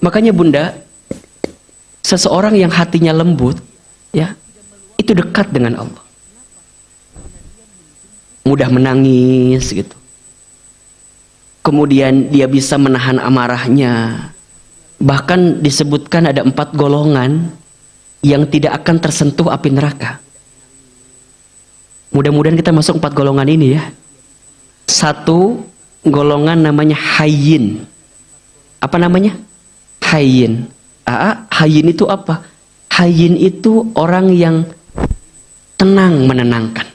Makanya Bunda, seseorang yang hatinya lembut, ya, itu dekat dengan Allah. Mudah menangis gitu. Kemudian dia bisa menahan amarahnya. Bahkan disebutkan ada 4 golongan yang tidak akan tersentuh api neraka. Mudah-mudahan kita masuk 4 golongan ini ya. 1 golongan namanya hayyin. Apa namanya? Hayyin. Hayyin itu apa? Hayyin itu orang yang tenang, menenangkan.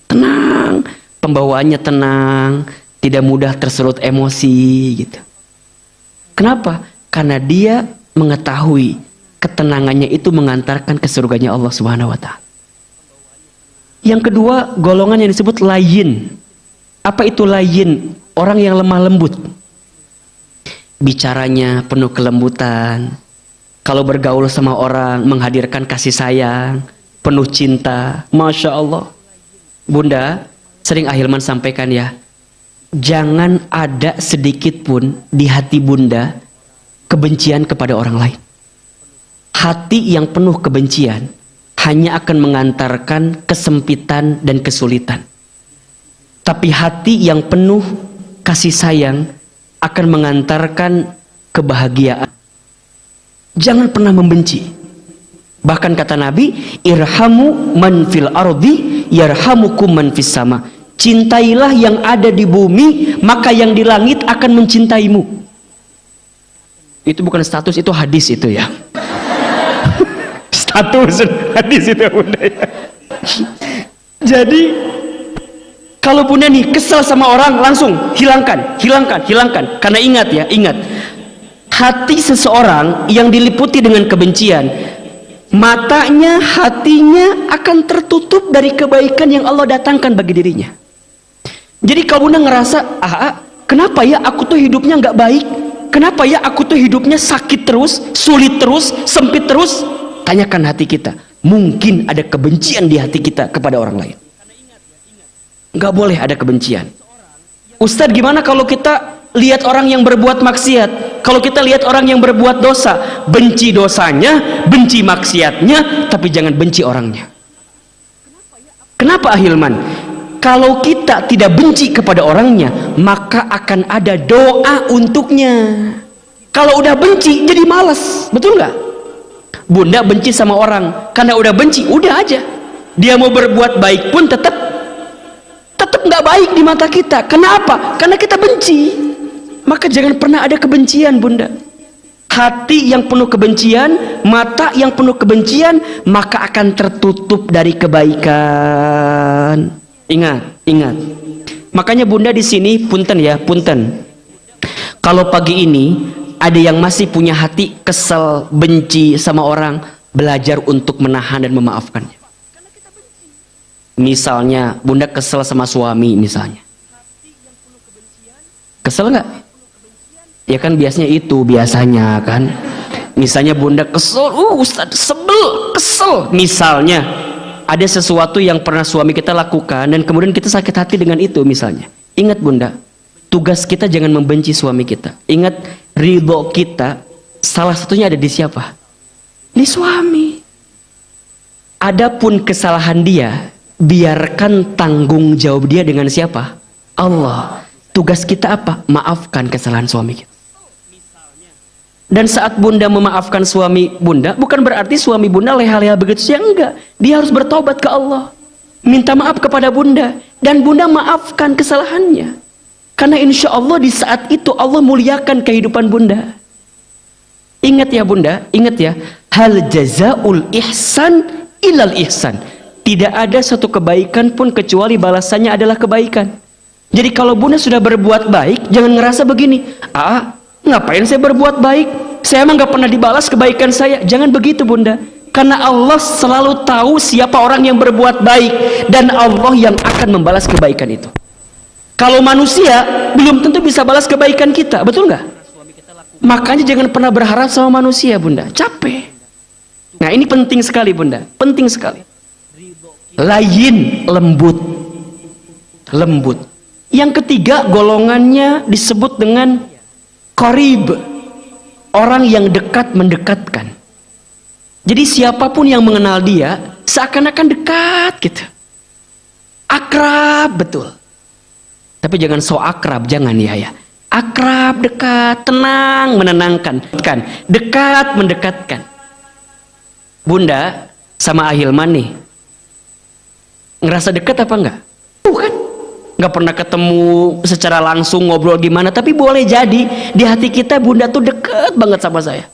Tenang, pembawaannya tenang, tidak mudah tersulut emosi gitu. Kenapa? Karena dia mengetahui ketenangannya itu mengantarkan ke surganya Allah Subhanahu wa taala. Yang kedua, golongan yang disebut layyin. Apa itu layyin? Orang yang lemah lembut. Bicaranya penuh kelembutan. Kalau bergaul sama orang, menghadirkan kasih sayang, penuh cinta. Masya Allah. Bunda, sering Ahilman sampaikan ya, jangan ada sedikit pun di hati Bunda kebencian kepada orang lain. Hati yang penuh kebencian hanya akan mengantarkan kesempitan dan kesulitan. Tapi hati yang penuh kasih sayang akan mengantarkan kebahagiaan. Jangan pernah membenci. Bahkan kata Nabi, irhamu man fil ardi yarhamukum man fis sama. Cintailah yang ada di bumi, maka yang di langit akan mencintaimu. Itu bukan status, itu hadis itu ya. Status hadis itu Bunda ya. Jadi kalau Bunda nih kesal sama orang, langsung hilangkan. Karena ingat ya, ingat, hati seseorang yang diliputi dengan kebencian, matanya, hatinya akan tertutup dari kebaikan yang Allah datangkan bagi dirinya. Jadi kalau Bunda ngerasa, kenapa ya aku tuh hidupnya nggak baik? Kenapa ya aku tuh hidupnya sakit terus, sulit terus, sempit terus? Tanyakan hati kita, mungkin ada kebencian di hati kita kepada orang lain. Nggak boleh ada kebencian. Ustadz, gimana kalau kita lihat orang yang berbuat maksiat? Kalau kita lihat orang yang berbuat dosa, benci dosanya, benci maksiatnya, tapi jangan benci orangnya. Kenapa Ahilman? Kalau kita tidak benci kepada orangnya, maka akan ada doa untuknya. Kalau udah benci, jadi malas, betul nggak? Bunda benci sama orang, karena udah benci, udah aja. Dia mau berbuat baik pun tetap nggak baik di mata kita. Kenapa? Karena kita benci. Maka jangan pernah ada kebencian, Bunda. Hati yang penuh kebencian, mata yang penuh kebencian, maka akan tertutup dari kebaikan. Ingat. Makanya Bunda di sini punten ya, punten. Kalau pagi ini ada yang masih punya hati kesel, benci sama orang, belajar untuk menahan dan memaafkannya. Misalnya Bunda kesel sama suami misalnya. Kesel nggak? Ya kan biasanya kan. Misalnya Bunda kesel, Ustaz sebel, kesel. Misalnya ada sesuatu yang pernah suami kita lakukan dan kemudian kita sakit hati dengan itu misalnya. Ingat Bunda, tugas kita jangan membenci suami kita. Ingat, ridho kita salah satunya ada di siapa? Di suami. Adapun kesalahan dia, biarkan tanggung jawab dia dengan siapa? Allah. Tugas kita apa? Maafkan kesalahan suami kita. Dan saat Bunda memaafkan suami Bunda, bukan berarti suami Bunda leha-leha begitu saja, enggak. Dia harus bertobat ke Allah, minta maaf kepada Bunda, dan Bunda maafkan kesalahannya. Karena insya Allah di saat itu Allah muliakan kehidupan Bunda. Ingat ya Bunda, ingat ya, hal jazaul ihsan ilal ihsan. Tidak ada satu kebaikan pun kecuali balasannya adalah kebaikan. Jadi kalau bunda sudah berbuat baik, jangan ngerasa begini, ngapain saya berbuat baik? Saya emang gak pernah dibalas kebaikan saya. Jangan begitu bunda. Karena Allah selalu tahu siapa orang yang berbuat baik, dan Allah yang akan membalas kebaikan itu. Kalau manusia belum tentu bisa balas kebaikan kita, betul nggak? Makanya jangan pernah berharap sama manusia bunda, capek. Nah ini penting sekali bunda, penting sekali. Layin, lembut. Lembut. Yang ketiga golongannya disebut dengan qarib, orang yang dekat mendekatkan. Jadi siapapun yang mengenal dia seakan-akan dekat gitu, akrab betul. Tapi jangan so akrab, jangan ya. Akrab, dekat, tenang, menenangkan, dekat mendekatkan. Bunda sama Ahilman nih, ngerasa dekat apa enggak? Bukan. Nggak pernah ketemu secara langsung ngobrol gimana, tapi boleh jadi di hati kita bunda tuh deket banget sama saya.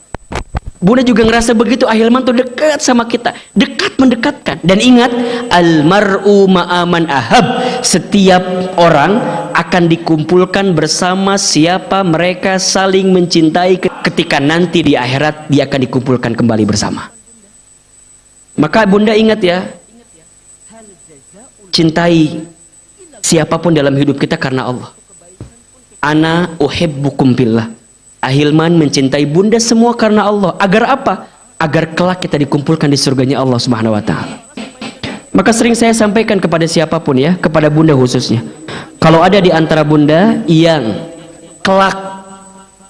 Bunda juga ngerasa begitu, Ahilman tuh dekat sama kita, dekat mendekatkan. Dan ingat, almar'u ma'aman ahab, setiap orang akan dikumpulkan bersama siapa mereka saling mencintai, ketika nanti di akhirat dia akan dikumpulkan kembali bersama. Maka bunda ingat ya, cintai siapapun dalam hidup kita karena Allah. Ana uhibbukum billah. Ahilman mencintai bunda semua karena Allah. Agar apa? Agar kelak kita dikumpulkan di surganya Allah Subhanahu wa ta'ala. Maka sering saya sampaikan kepada siapapun ya, kepada bunda khususnya, kalau ada di antara bunda yang kelak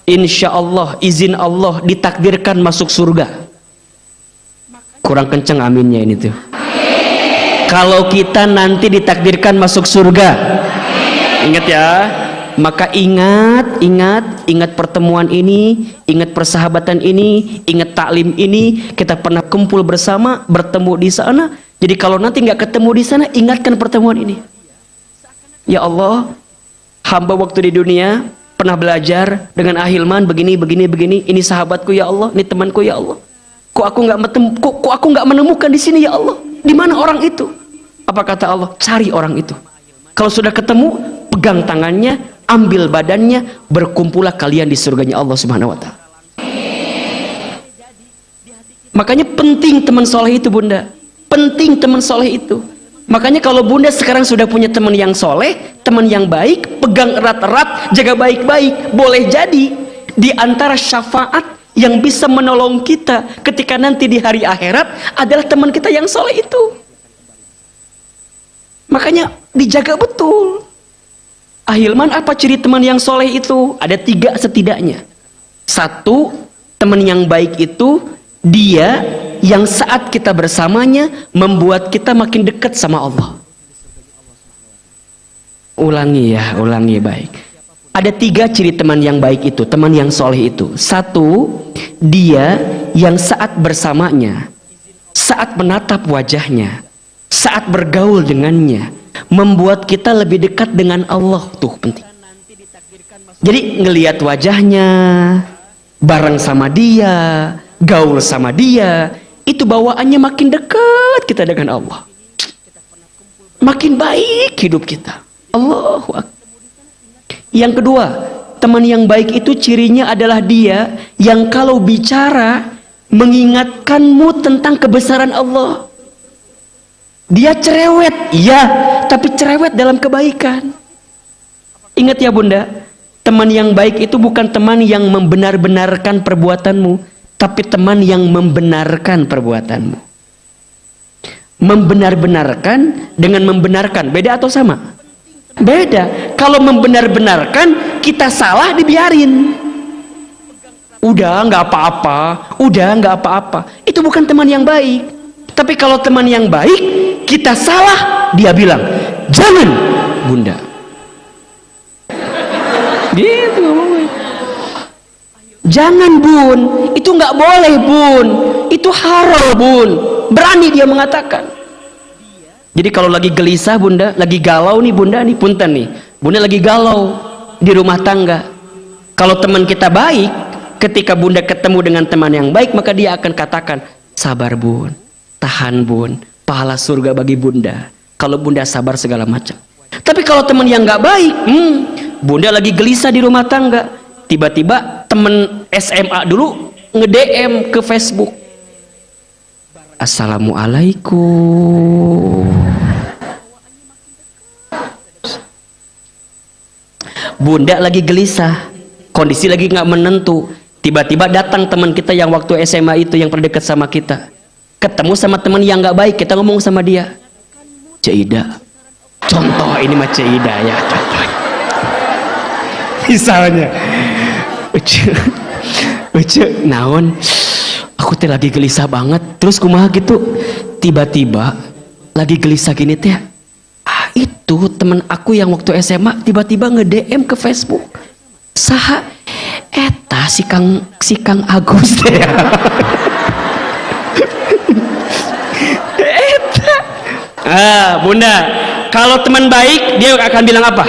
insya Allah, izin Allah ditakdirkan masuk surga, kurang kenceng aminnya ini tuh. Kalau kita nanti ditakdirkan masuk surga, ingat ya, maka ingat pertemuan ini, ingat persahabatan ini, ingat taklim ini, kita pernah kumpul bersama, bertemu di sana. Jadi kalau nanti nggak ketemu di sana, ingatkan pertemuan ini. Ya Allah, hamba waktu di dunia pernah belajar dengan Ahilman begini, ini sahabatku ya Allah, ini temanku ya Allah. Kok aku nggak menemukan di sini ya Allah? Di mana orang itu? Apa kata Allah? Cari orang itu. Kalau sudah ketemu, pegang tangannya, ambil badannya, berkumpullah kalian di surganya Allah Subhanahu wa ta'ala. Makanya penting teman soleh itu bunda, penting teman soleh itu. Makanya kalau bunda sekarang sudah punya teman yang soleh, teman yang baik, pegang erat-erat, jaga baik-baik. Boleh jadi di antara syafaat yang bisa menolong kita ketika nanti di hari akhirat adalah teman kita yang soleh itu. Makanya dijaga betul. Ahilman, apa ciri teman yang soleh itu? Ada 3 setidaknya. 1, teman yang baik itu dia yang saat kita bersamanya membuat kita makin dekat sama Allah. Ulangi baik. Ada 3 ciri teman yang baik itu, teman yang soleh itu. 1, dia yang saat bersamanya, saat menatap wajahnya, saat bergaul dengannya, membuat kita lebih dekat dengan Allah. Tuh penting. Jadi ngelihat wajahnya, bareng sama dia, gaul sama dia, itu bawaannya makin dekat kita dengan Allah, makin baik hidup kita. Allahu Akbar. Yang kedua, teman yang baik itu cirinya adalah dia yang kalau bicara mengingatkanmu tentang kebesaran Allah. Dia cerewet, iya, tapi cerewet dalam kebaikan. Ingat ya bunda, teman yang baik itu bukan teman yang membenar-benarkan perbuatanmu, tapi teman yang membenarkan perbuatanmu. Membenar-benarkan dengan membenarkan, beda atau sama? Beda. Kalau membenar-benarkan, kita salah dibiarin. Udah nggak apa-apa, itu bukan teman yang baik. Tapi kalau teman yang baik, kita salah, dia bilang, jangan bunda. Gitu ngomongnya. Jangan bun, itu nggak boleh bun, itu haram bun. Berani dia mengatakan. Jadi kalau lagi gelisah bunda, lagi galau nih bunda nih, punten nih, bunda lagi galau di rumah tangga. Kalau teman kita baik, ketika bunda ketemu dengan teman yang baik, maka dia akan katakan, sabar bun, tahan bun, pahala surga bagi bunda kalau bunda sabar segala macam. Tapi kalau teman yang nggak baik, bunda lagi gelisah di rumah tangga, tiba-tiba temen SMA dulu nge-DM ke Facebook, Assalamualaikum. Bunda lagi gelisah, kondisi lagi nggak menentu, tiba-tiba datang teman kita yang waktu SMA itu yang pernah dekat sama kita, ketemu sama teman yang nggak baik, kita ngomong sama dia, Cik Ida, contoh ini mah Cik Ida ya, contoh misalnya, Uce, naon, aku teh lagi gelisah banget, terus kumaha gitu, tiba-tiba lagi gelisah gini teh, itu temen aku yang waktu SMA tiba-tiba nge-DM ke Facebook, saha eta si Kang Agus teh ya. Eta. Bunda, kalau teman baik dia akan bilang apa?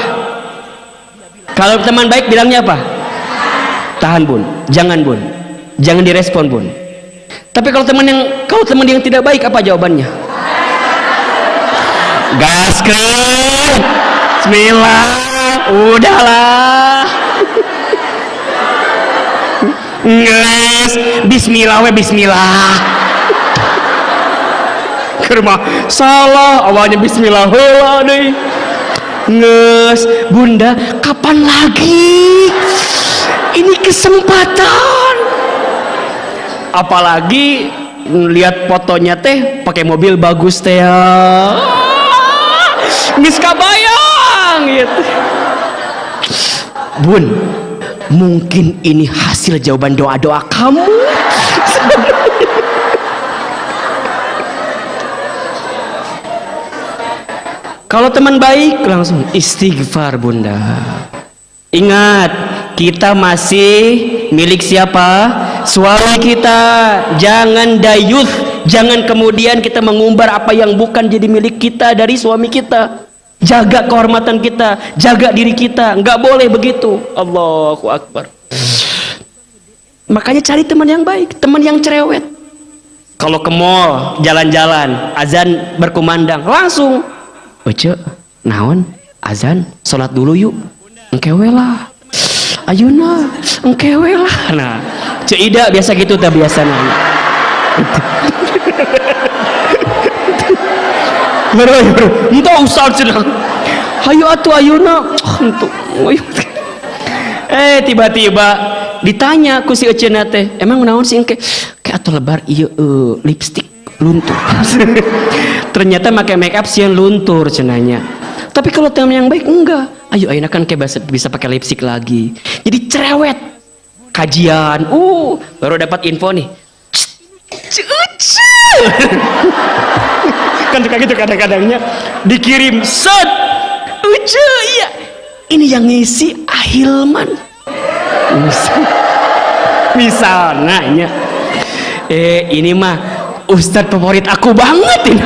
Kalau teman baik bilangnya apa? Tahan bun, jangan direspon bun. Tapi kalau teman yang tidak baik apa jawabannya? Gaskeun, bismillah, udahlah, nges, bismillah we bismillah, kerma salah awalnya bismillah heula deui, nges, bunda kapan lagi? Ini kesempatan, apalagi lihat fotonya teh pakai mobil bagus teh ya. Geus kabayang gitu. Bun, mungkin ini hasil jawaban doa-doa kamu. Kalau teman baik langsung istighfar bunda. Ingat, kita masih milik siapa? Suami kita. Jangan dayuth, jangan kemudian kita mengumbar apa yang bukan jadi milik kita dari suami kita. Jaga kehormatan kita, jaga diri kita, nggak boleh begitu. Allahu Akbar. Makanya cari teman yang baik, teman yang cerewet. Kalau ke mall, jalan-jalan, azan berkumandang, langsung, Uce, naon, azan, sholat dulu yuk, engkewe lah, ayuna, engkewe lah. Nah, Cik Ida biasa gitu, tak biasa nanya. Entah usah cenah. Hayu atuh ayuna. Entuk. Tiba-tiba ditanya ku si Eceuna teh, emang naon sih engke? Kayak atuh lebar ieu lipstik luntur. Ternyata make make up sieun luntur cenanya. Tapi kalau teman yang baik enggak. Ayo ayeuna kan kayak bisa pakai lipstik lagi. Jadi cerewet. Kajian. Baru dapat info nih. Kan suka gitu kadang-kadangnya dikirim set Uce, iya ini yang ngisi Ahilman misalnya ini mah ustadz favorit aku banget ini.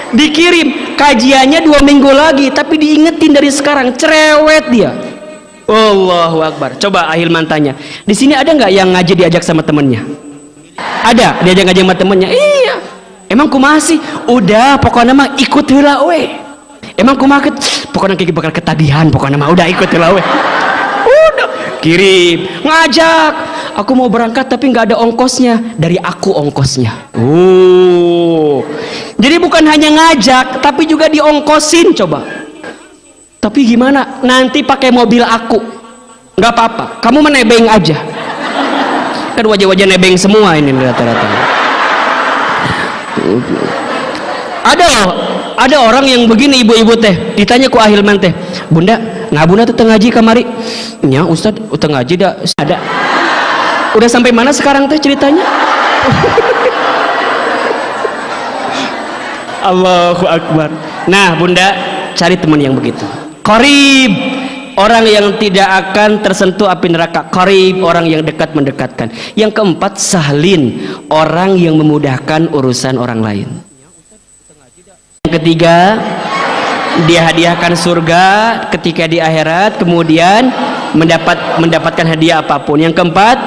Dikirim kajiannya 2 minggu lagi tapi diingetin dari sekarang, cerewet dia. Allahu Akbar. Coba Ahilman tanya, di sini ada nggak yang ngaji diajak sama temennya? Ada, diajak ngaji sama temennya. Iya. Emang kumaha sih? Udah, pokoknya mah ikut heula we. Emang kumaha pokoknya kayak bakal ketagihan, pokoknya mah udah ikut heula we. Udah, kirim, ngajak. Aku mau berangkat tapi nggak ada ongkosnya, dari aku ongkosnya. Jadi bukan hanya ngajak, tapi juga diongkosin coba. Tapi gimana? Nanti pakai mobil aku. Nggak apa-apa, kamu menebeng aja. Kan wajah-wajah nebeng semua ini rata-rata. Ada orang yang begini, ibu-ibu teh ditanya ku Ahilman teh, bunda ngabuna tuh ngaji kamari nya ustad utang ngaji dah ada, udah sampai mana sekarang teh ceritanya? Allahu Akbar. Nah bunda, cari teman yang begitu qarib, orang yang tidak akan tersentuh api neraka. Qarib, orang yang dekat mendekatkan. Yang keempat, sahlin, orang yang memudahkan urusan orang lain. Yang ketiga, dia hadiahkan surga ketika di akhirat, kemudian mendapatkan hadiah apapun. Yang keempat,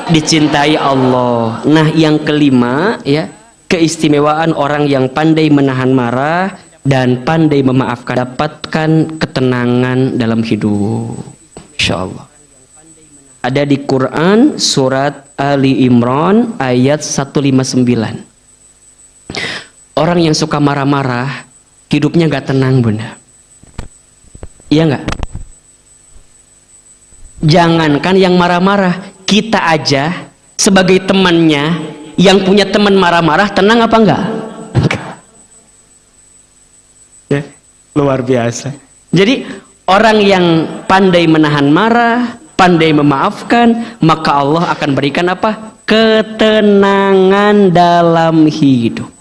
dicintai Allah. Nah yang kelima ya, keistimewaan orang yang pandai menahan marah dan pandai memaafkan, dapatkan ketenangan dalam hidup, insyaallah. Ada di Quran surat Ali Imran ayat 159. Orang yang suka marah-marah hidupnya gak tenang, Bunda. Iya gak? Jangankan yang marah-marah, kita aja sebagai temannya yang punya teman marah-marah tenang apa enggak? Ya, luar biasa. Jadi orang yang pandai menahan marah, pandai memaafkan, maka Allah akan berikan apa? Ketenangan dalam hidup.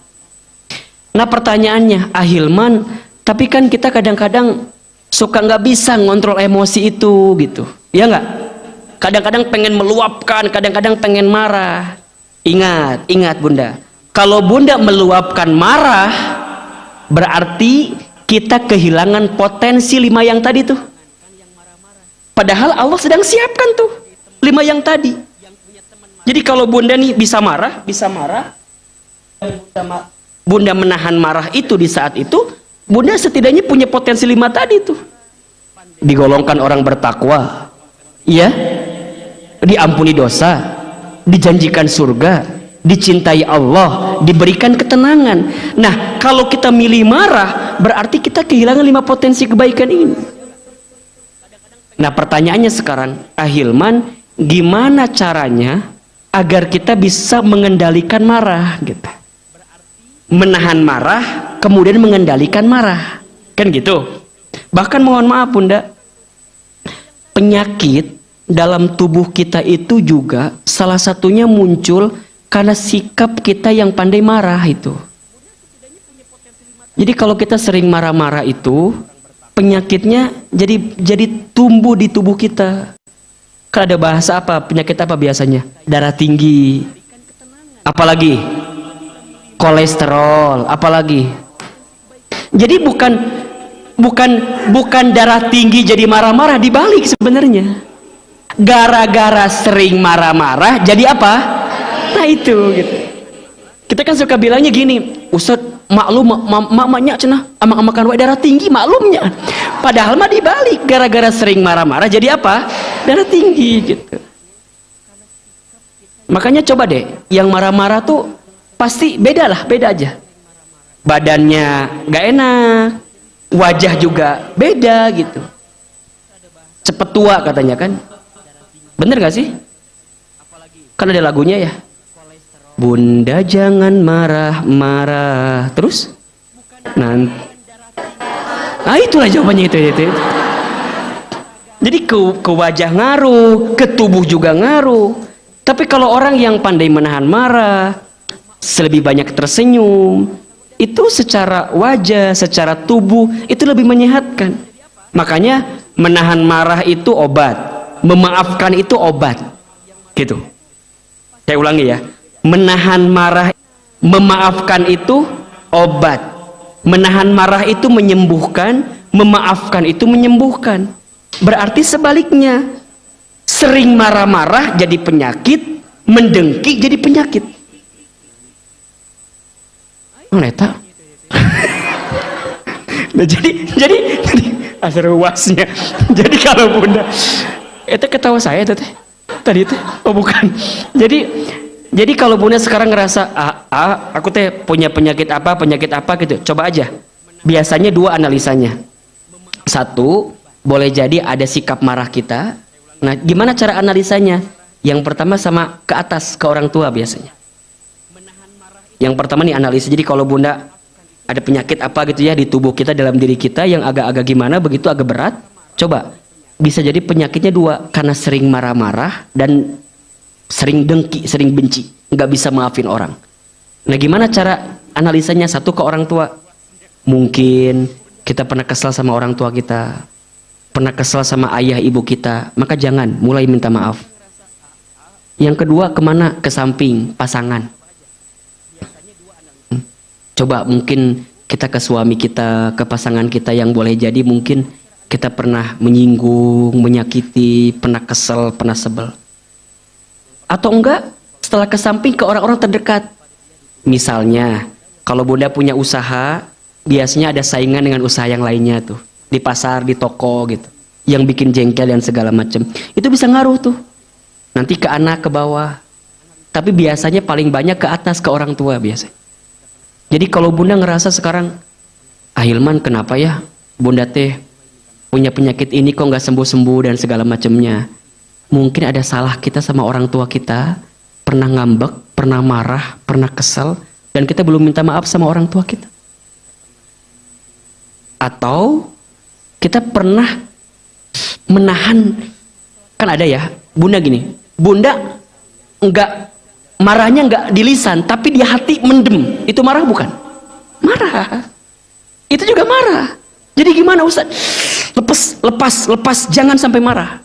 Nah pertanyaannya, Ahilman, tapi kan kita kadang-kadang suka nggak bisa ngontrol emosi itu gitu, ya nggak? Kadang-kadang pengen meluapkan, kadang-kadang pengen marah. Ingat Bunda, kalau Bunda meluapkan marah, berarti kita kehilangan potensi 5 yang tadi tuh. Padahal Allah sedang siapkan tuh 5 yang tadi. Jadi kalau Bunda nih bisa marah, Bunda menahan marah itu di saat itu, Bunda setidaknya punya potensi 5 tadi tuh. Digolongkan orang bertakwa, ya, diampuni dosa, dijanjikan surga, dicintai Allah, diberikan ketenangan. Nah, kalau kita milih marah, berarti kita kehilangan 5 potensi kebaikan ini. Nah, pertanyaannya sekarang, Ahilman, gimana caranya agar kita bisa mengendalikan marah gitu? Menahan marah, kemudian mengendalikan marah, kan gitu. Bahkan mohon maaf Bunda, penyakit dalam tubuh kita itu juga salah satunya muncul karena sikap kita yang pandai marah itu. Jadi kalau kita sering marah-marah itu, penyakitnya jadi tumbuh di tubuh kita. Kan ada bahasa apa? Penyakit apa biasanya? Darah tinggi. Apalagi? Kolesterol. Apalagi? Jadi bukan darah tinggi jadi marah-marah, dibalik sebenarnya. Gara-gara sering marah-marah jadi apa? Nah itu gitu. Kita kan suka bilangnya gini, Ustaz, maklum maknya cenah amak-amakan wae darah tinggi maklumnya. Padahal mah dibalik, gara-gara sering marah-marah jadi apa? Darah tinggi gitu. Makanya coba deh, yang marah-marah tuh pasti beda aja. Badannya gak enak, wajah juga beda gitu. Cepet tua katanya kan. Bener gak sih? Kan ada lagunya ya. Bunda jangan marah-marah. Terus? Nah itulah jawabannya itu. Jadi ke wajah ngaruh, ke tubuh juga ngaruh. Tapi kalau orang yang pandai menahan marah, lebih banyak tersenyum, itu secara wajah, secara tubuh itu lebih menyehatkan. Makanya menahan marah itu obat, memaafkan itu obat. Gitu. Saya ulangi ya. Menahan marah, memaafkan itu obat. Menahan marah itu menyembuhkan, memaafkan itu menyembuhkan. Berarti sebaliknya, sering marah-marah jadi penyakit, mendengki jadi penyakit. Neta. Nah, jadi asal ruasnya. Jadi kalau Bunda, itu ketawa saya teh. Tadi teh, oh bukan. Jadi kalau Bunda sekarang ngerasa aku teh punya penyakit apa gitu, coba aja. Biasanya 2 analisanya. 1, boleh jadi ada sikap marah kita. Nah, gimana cara analisanya? Yang pertama sama ke atas, ke orang tua biasanya. Yang pertama nih analisis. Jadi kalau Bunda ada penyakit apa gitu ya di tubuh kita, dalam diri kita yang agak-agak gimana, begitu agak berat, coba. Bisa jadi penyakitnya 2, karena sering marah-marah dan sering dengki, sering benci, nggak bisa maafin orang. Nah gimana cara analisanya? 1, ke orang tua. Mungkin kita pernah kesal sama orang tua kita, pernah kesal sama ayah ibu kita, maka jangan mulai minta maaf. Yang kedua kemana? Ke samping, pasangan. Coba mungkin kita ke suami kita, ke pasangan kita yang boleh jadi mungkin kita pernah menyinggung, menyakiti, pernah kesel, pernah sebel. Atau enggak, setelah ke samping ke orang-orang terdekat. Misalnya, kalau bunda punya usaha, biasanya ada saingan dengan usaha yang lainnya tuh. Di pasar, di toko gitu. Yang bikin jengkel dan segala macam. Itu bisa ngaruh tuh. Nanti ke anak, ke bawah. Tapi biasanya paling banyak ke atas, ke orang tua biasanya. Jadi kalau bunda ngerasa sekarang, Hilman kenapa ya bunda teh punya penyakit ini kok nggak sembuh-sembuh dan segala macamnya. Mungkin ada salah kita sama orang tua kita. Pernah ngambek, pernah marah, pernah kesel. Dan kita belum minta maaf sama orang tua kita. Atau kita pernah menahan. Kan ada ya, bunda gini. Bunda enggak, marahnya enggak di lisan, tapi di hati mendem. Itu marah bukan? Marah. Itu juga marah. Jadi gimana Ustaz? Lepas, jangan sampai marah.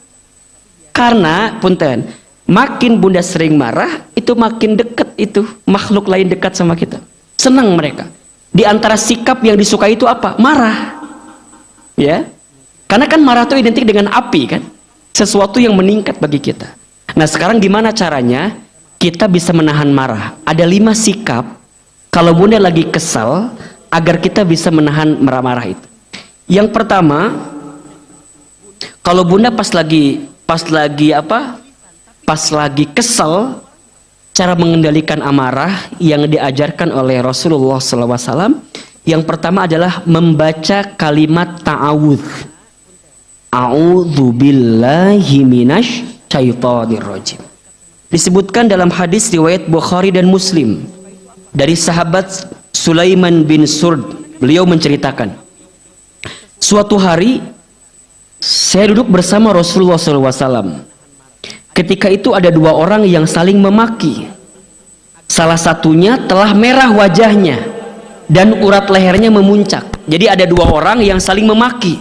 Karena, punten, makin bunda sering marah, itu makin dekat itu makhluk lain dekat sama kita. Senang mereka. Di antara sikap yang disukai itu apa? Marah. Ya. Karena kan marah itu identik dengan api kan? Sesuatu yang meningkat bagi kita. Nah, sekarang gimana caranya kita bisa menahan marah? Ada 5 sikap kalau bunda lagi kesal agar kita bisa menahan marah-marah itu. Yang pertama, kalau bunda pas lagi kesal, cara mengendalikan amarah yang diajarkan oleh Rasulullah SAW, yang pertama adalah membaca kalimat ta'awudz. A'udzu billahi minasy syaithanir rajim. Disebutkan dalam hadis riwayat Bukhari dan Muslim dari sahabat Sulaiman bin Surd. Beliau menceritakan, suatu hari saya duduk bersama Rasulullah SAW. Ketika itu ada 2 orang yang saling memaki. Salah satunya telah merah wajahnya dan urat lehernya memuncak. Jadi ada 2 orang yang saling memaki.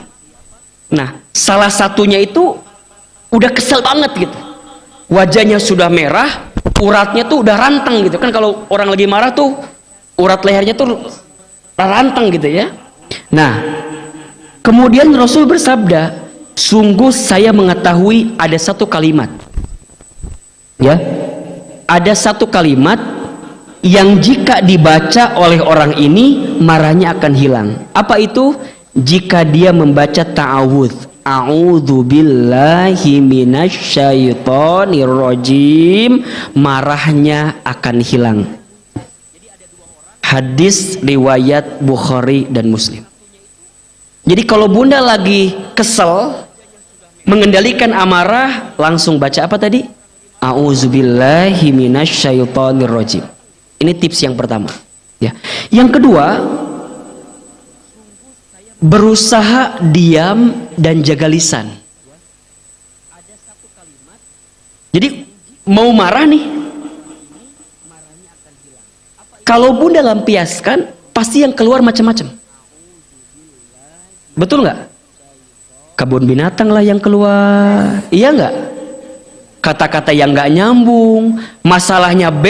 Nah, salah satunya itu udah kesel banget gitu. Wajahnya sudah merah, uratnya tuh udah rantang gitu. Kan kalau orang lagi marah tuh urat lehernya tuh rantang gitu ya. Nah, kemudian Rasul bersabda, sungguh saya mengetahui ada satu kalimat. Ya. Ada satu kalimat yang jika dibaca oleh orang ini marahnya akan hilang. Apa itu? Jika dia membaca ta'awudz, a'udzu billahi minasy syaithanir rajim, marahnya akan hilang. Hadis riwayat Bukhari dan Muslim. Jadi kalau bunda lagi kesel, mengendalikan amarah, langsung baca apa tadi? A'udzu billahi minasy syaithanir rajim. Ini tips yang pertama. Ya. Yang kedua, berusaha diam dan jaga lisan. Jadi mau marah nih, kalau bunda lampiaskan pasti yang keluar macam-macam. Betul nggak? Kebun binatang lah yang keluar, iya nggak? Kata-kata yang nggak nyambung, masalahnya B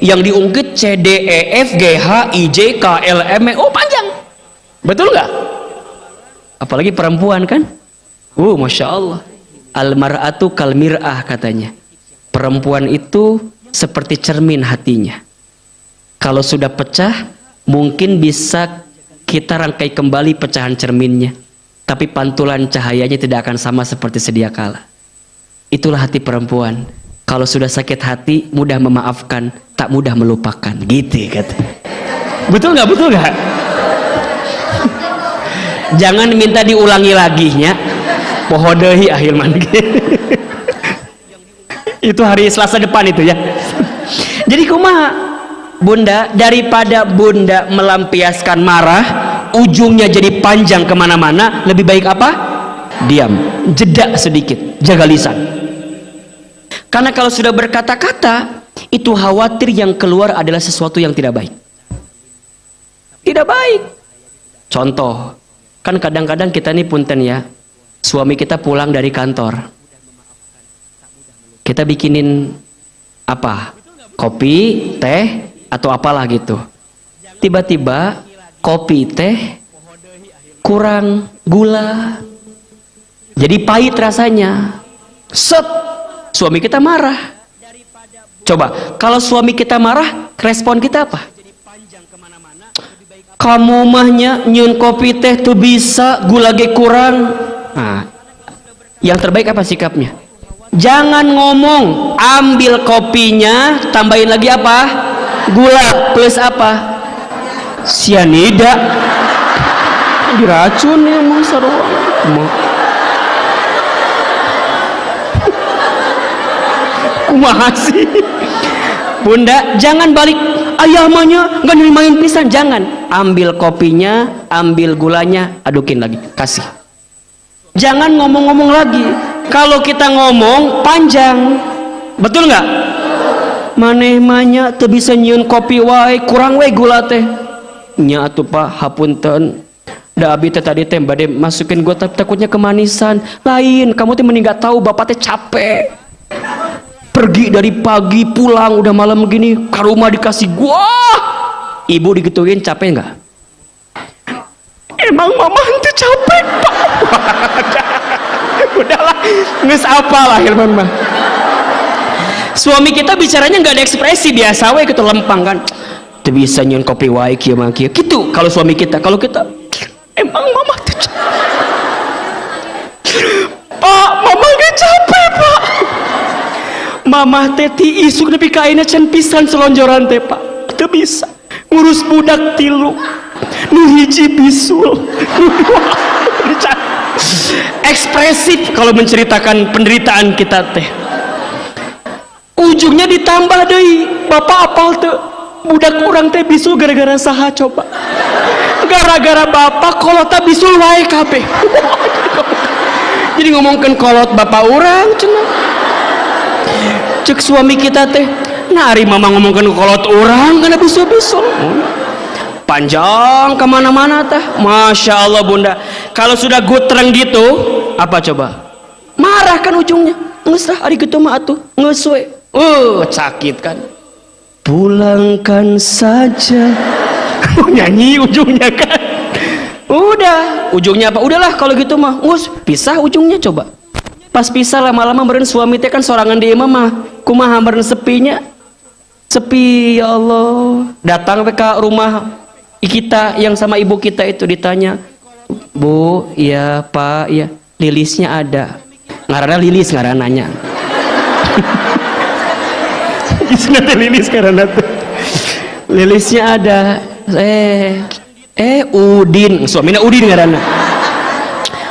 yang diungkit C D E F G H I J K L M N O panjang. Betul nggak? Apalagi perempuan kan? Masya Allah. Al-mar'atu kal mir'ah katanya. Perempuan itu seperti cermin hatinya. Kalau sudah pecah, mungkin bisa kita rangkai kembali pecahan cerminnya. Tapi pantulan cahayanya tidak akan sama seperti sedia kala. Itulah hati perempuan. Kalau sudah sakit hati, mudah memaafkan, tak mudah melupakan. Gitu kata. Betul nggak? Betul nggak? Jangan minta diulangi lagi nya. Pohodehi ahilman. Itu hari Selasa depan itu ya. Jadi kumaha bunda, daripada bunda melampiaskan marah, ujungnya jadi panjang kemana-mana, lebih baik apa? Diam, jeda sedikit, jaga lisan. Karena kalau sudah berkata-kata, itu khawatir yang keluar adalah sesuatu yang tidak baik. Tidak baik. Contoh, kan kadang-kadang kita nih punten ya, suami kita pulang dari kantor, kita bikinin apa? Kopi, teh, atau apalah gitu. Tiba-tiba kopi teh kurang gula, jadi pahit rasanya. Set, suami kita marah. Coba, kalau suami kita marah, Respon kita apa? Kamu mahnya nyun kopi teh tuh bisa, gula ge kurang. Nah, yang terbaik apa sikapnya? Jangan ngomong, ambil kopinya, tambahin lagi apa? Gula plus apa? Sianida. Diracun ya emang sarua. Kumaha sih? Bunda, jangan balik ayah mahnya nggak nerimain pisan, jangan. Ambil kopinya, ambil gulanya, adukin lagi, kasih. Jangan ngomong-ngomong lagi. Kalau kita ngomong panjang, betul nggak? Maneh mahnya teu bisa nyieun kopi wae, kurang wae gula teh. Nya atuh Pak, hapunten. Da abi teh tadi teh bade masukin gua tapi takutnya kemanisan. Lain, kamu teh mending gak tahu bapak teh capek. Pergi dari pagi pulang udah malam begini, ke rumah dikasih gua. Ibu digituin capek nggak? Emang mama itu capek Pak. Udahlah, nges apa lah Hilman mah. Suami kita bicaranya nggak ada ekspresi, biasa we gitu lempang kan. Tuh bisa nyun kopi wae kieu mah kieu. Gitu kalau suami kita. Kalau kita emang mama tuh capek. Pak, mama gak capek Pak. Mamah teti isuk nepi ka ayeuna can pisan selonjoran teh Pak. Teu bisa ngurus budak 3, nu hiji bisul, nu dua ekspresif kalau menceritakan penderitaan kita teh. Ujungnya ditambah deui, bapak apal teu budak urang teh bisul gara-gara saha coba? Gara-gara bapak kolotna bisul wae kabeh. Jadi ngomongkeun kolot bapak urang cenah. Cek suami kita teh, nah hari mama ngomongkan kolot orang karena bisul-bisul panjang kemana-mana teh. Masya Allah Bunda, kalau sudah gutreng gitu apa coba? Marah kan ujungnya. Ngesah hari gitu mah atuh ngeswe. Sakit kan. Pulangkan saja. Nyanyi ujungnya kan. Udah, ujungnya apa? Udahlah kalau gitu mah ngus pisah ujungnya coba. Pas pisah lama-lama beren suami teh kan sorangan di imam mah kumaha beren sepinya, sepi ya Allah. Datang ke rumah kita yang sama ibu kita itu ditanya, Bu, ya Pak, ya lilisnya ada. Ngaranna lilis ngarananya. Isna lilis ngaranna tuh. Lilisnya ada. Udin, suaminya Udin ngaranna.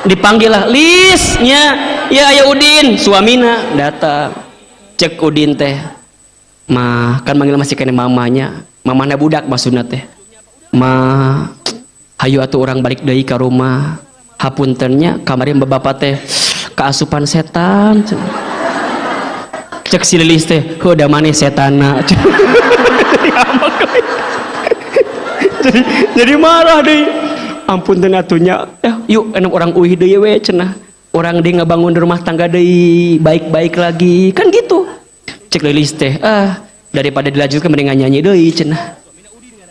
Dipanggil lah, Lisnya, ya aya Udin, suamina datang. Cek Udin teh, mah kan manggil masih kene mamanya, mamana budak maksudna teh. Mah, hayu atuh orang balik deui ka rumah. Hapuntennya kamari bapak teh keasupan setan. Cek si Lilis teh, heuh da maneh setana. jadi marah deh. Ampun teh atunya, yuk enak orang uih deui we cenah. Orang dia ngebangun rumah tangga deui baik-baik lagi. Kan gitu. Cek Lilis teh, daripada dilanjutkan mendingan nyanyi deui cenah.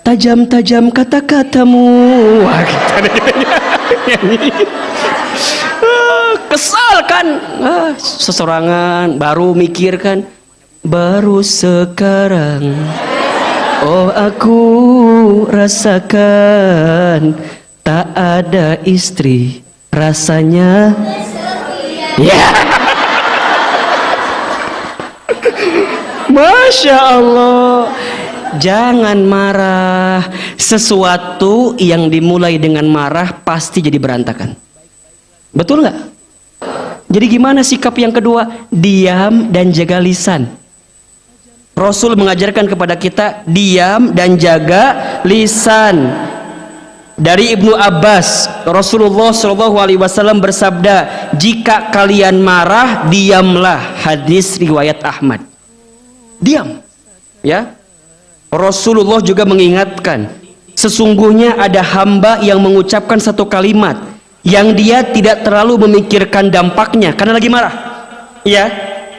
Tajam-tajam kata-katamu. Wah, kita nyanyi. Kesal kan? Sesorangan baru mikir kan. Baru sekarang oh aku rasakan tak ada istri rasanya ya. Masya Allah. Jangan marah. Sesuatu yang dimulai dengan marah pasti jadi berantakan. Betul nggak? Jadi gimana sikap yang kedua? Diam dan jaga lisan. Rasul mengajarkan kepada kita diam dan jaga lisan. Dari Ibnu Abbas, Rasulullah SAW bersabda, jika kalian marah, diamlah. Hadis riwayat Ahmad. Diam, ya. Rasulullah juga mengingatkan, sesungguhnya ada hamba yang mengucapkan satu kalimat yang dia tidak terlalu memikirkan dampaknya karena lagi marah, ya.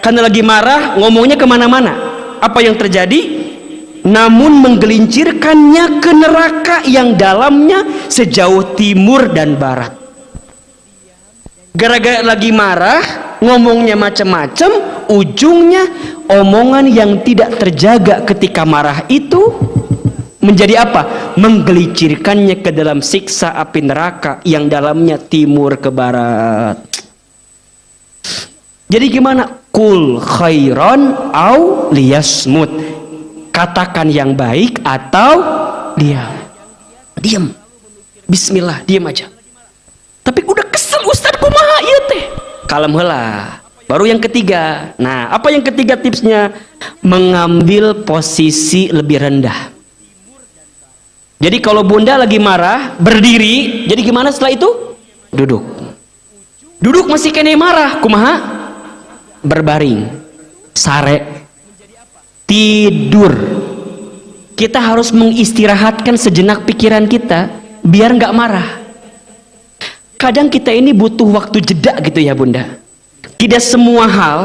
Karena lagi marah, ngomongnya kemana-mana. Apa yang terjadi? Namun menggelincirkannya ke neraka yang dalamnya sejauh timur dan barat. Gara-gara lagi marah, ngomongnya macam-macam, ujungnya omongan yang tidak terjaga ketika marah itu menjadi apa? Menggelicirkannya ke dalam siksa api neraka yang dalamnya timur ke barat. Jadi gimana? Kul khairon au liyasmut. Katakan yang baik atau diam. Diam. Bismillah, diam aja. Tapi udah kesel Ustaz kumaha ieu teh. Kalem heula. Baru yang ketiga. Nah, apa yang ketiga tipsnya? Mengambil posisi lebih rendah. Jadi kalau bunda lagi marah, berdiri. Jadi gimana setelah itu? Duduk. Duduk masih kene marah, kumaha? Berbaring. Sare. Tidur. Kita harus mengistirahatkan sejenak pikiran kita biar nggak marah. Kadang kita ini butuh waktu jeda gitu ya bunda. Tidak semua hal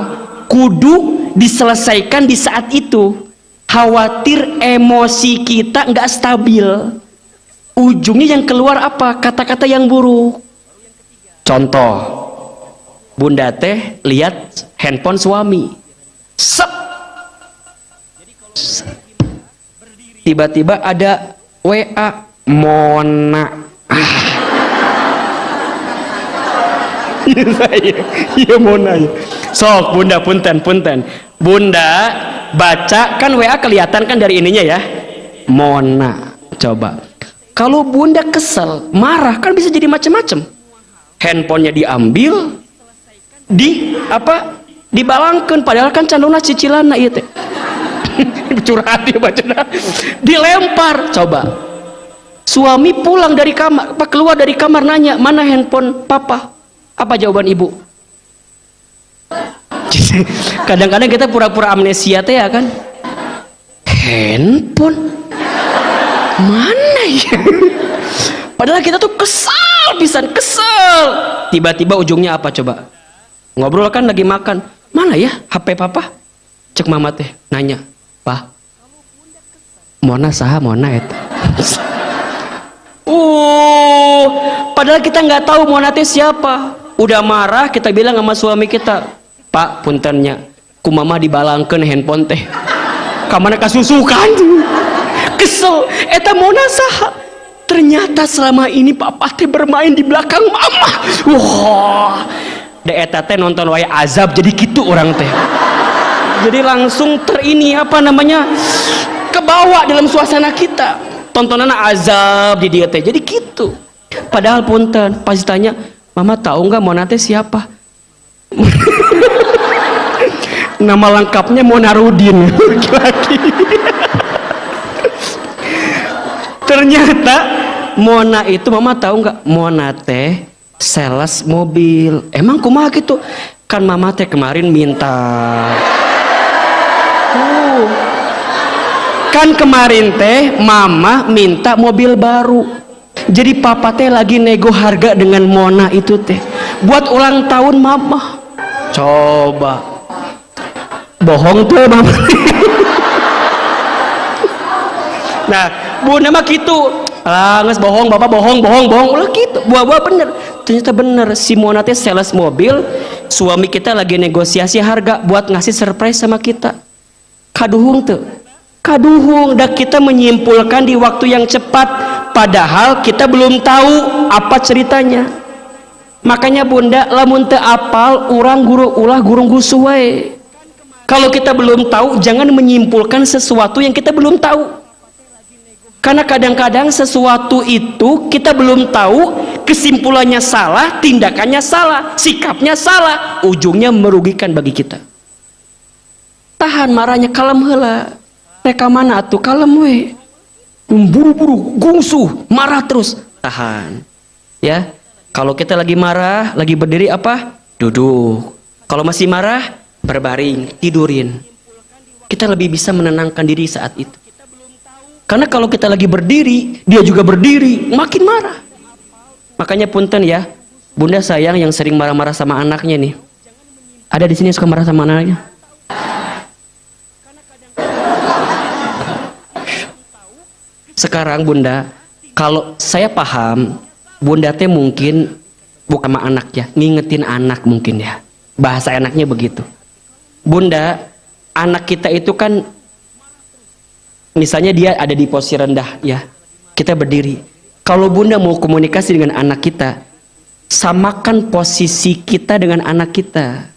kudu diselesaikan di saat itu. Khawatir emosi kita nggak stabil. Ujungnya yang keluar apa? Kata-kata yang buruk. Contoh, bunda teh lihat handphone suami. Sep. Tiba-tiba ada WA Mona. Iya Mona. Sok bunda punten. Bunda baca kan WA kelihatan kan dari ininya ya. Mona. Coba. Kalau bunda kesel, marah kan bisa jadi macam-macam. Handphonenya diambil, dibalangkeun padahal kan candona cicilanna ieu teh. Curhat dia baca. Dilempar. Coba. Suami pulang dari kamar, keluar dari kamar nanya, "Mana handphone papa?" Apa jawaban ibu? Kadang-kadang kita pura-pura amnesia teh ya kan. Handphone mana ya? Padahal kita tuh kesel. Tiba-tiba ujungnya apa coba? Ngobrol kan lagi makan. Mana ya HP papa? Cek mama teh nanya, "Pak, Mona saha Mona eta?" Padahal kita nggak tahu Mona teh siapa. Udah marah kita bilang sama suami kita, "Pak, puntennya ku mama dibalangkeun handphone teh. Kamana kasusukan." Kesel, eta Mona saha? Ternyata selama ini papa teh bermain di belakang mama. Wah, da eta teh nonton wae azab jadi gitu orang teh. Jadi langsung kebawa dalam suasana kita. Tontonan azab di dia teh. Jadi gitu. Padahal punten, pas ditanya, "Mama tahu nggak Mona teh siapa?" Nama lengkapnya Mona Rudin, laki-laki. Ternyata Mona itu, mama tahu nggak? Mona teh sales mobil. Emang kumaha gitu? Kan mama teh kemarin minta. Kan kemarin teh mama minta mobil baru. Jadi papa teh lagi nego harga dengan Mona itu teh buat ulang tahun mama. Coba bohong tuh mama. Nah bunda mah gitu, nges bohong bapak bohong ulah gitu. Buah-buah bener. Ternyata bener si Mona teh sales mobil. Suami kita lagi negosiasi harga buat ngasih surprise sama kita. Kaduhung tuh. Kaduhung, dah kita menyimpulkan di waktu yang cepat padahal kita belum tahu apa ceritanya. Makanya bunda lamun teu apal urang guru ulah gurung gusu wae. Kalau kita belum tahu jangan menyimpulkan sesuatu yang kita belum tahu. Karena kadang-kadang sesuatu itu kita belum tahu, kesimpulannya salah, tindakannya salah, sikapnya salah, ujungnya merugikan bagi kita. Tahan marahnya, kalem heula. Reka mana atuh kalem we. Buru-buru, gungsuh, marah terus. Tahan. Ya. Kalau kita lagi marah, lagi berdiri apa? Duduk. Kalau masih marah, berbaring, tidurin. Kita lebih bisa menenangkan diri saat itu. Karena kalau kita lagi berdiri, dia juga berdiri, makin marah. Makanya punten ya, bunda sayang yang sering marah-marah sama anaknya nih. Ada di sini suka marah sama anaknya? Sekarang bunda, kalau saya paham, bunda teh mungkin bukan sama anak ya, ngingetin anak mungkin ya. Bahasa enaknya begitu. Bunda, anak kita itu kan, misalnya dia ada di posisi rendah ya, kita berdiri. Kalau bunda mau komunikasi dengan anak kita, samakan posisi kita dengan anak kita.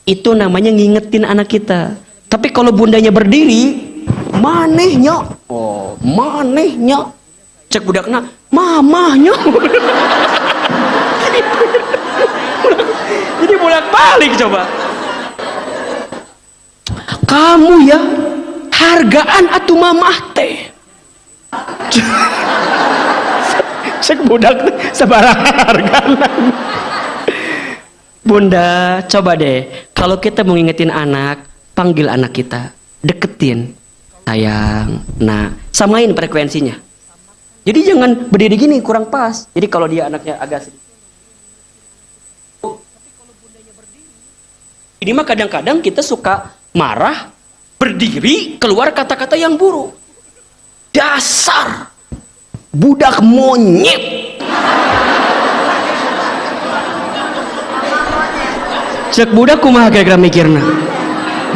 Itu namanya ngingetin anak kita. Tapi kalau bundanya berdiri, manehnya, oh manehnya, cek budakna, mamahnya. Jadi bolak-balik coba. Kamu ya, hargaan atuh mamah teh. Cek budak sebarang hargaan. Bunda, coba deh, kalau kita mau ngingetin anak, panggil anak kita, deketin, sayang, nah, samain frekuensinya. Jadi jangan berdiri gini, kurang pas. Jadi kalau dia anaknya agak sedikit. Ini mah kadang-kadang kita suka marah, berdiri, keluar kata-kata yang buruk. Dasar budak monyet. Cek budak kumaha kira-kira mikirna.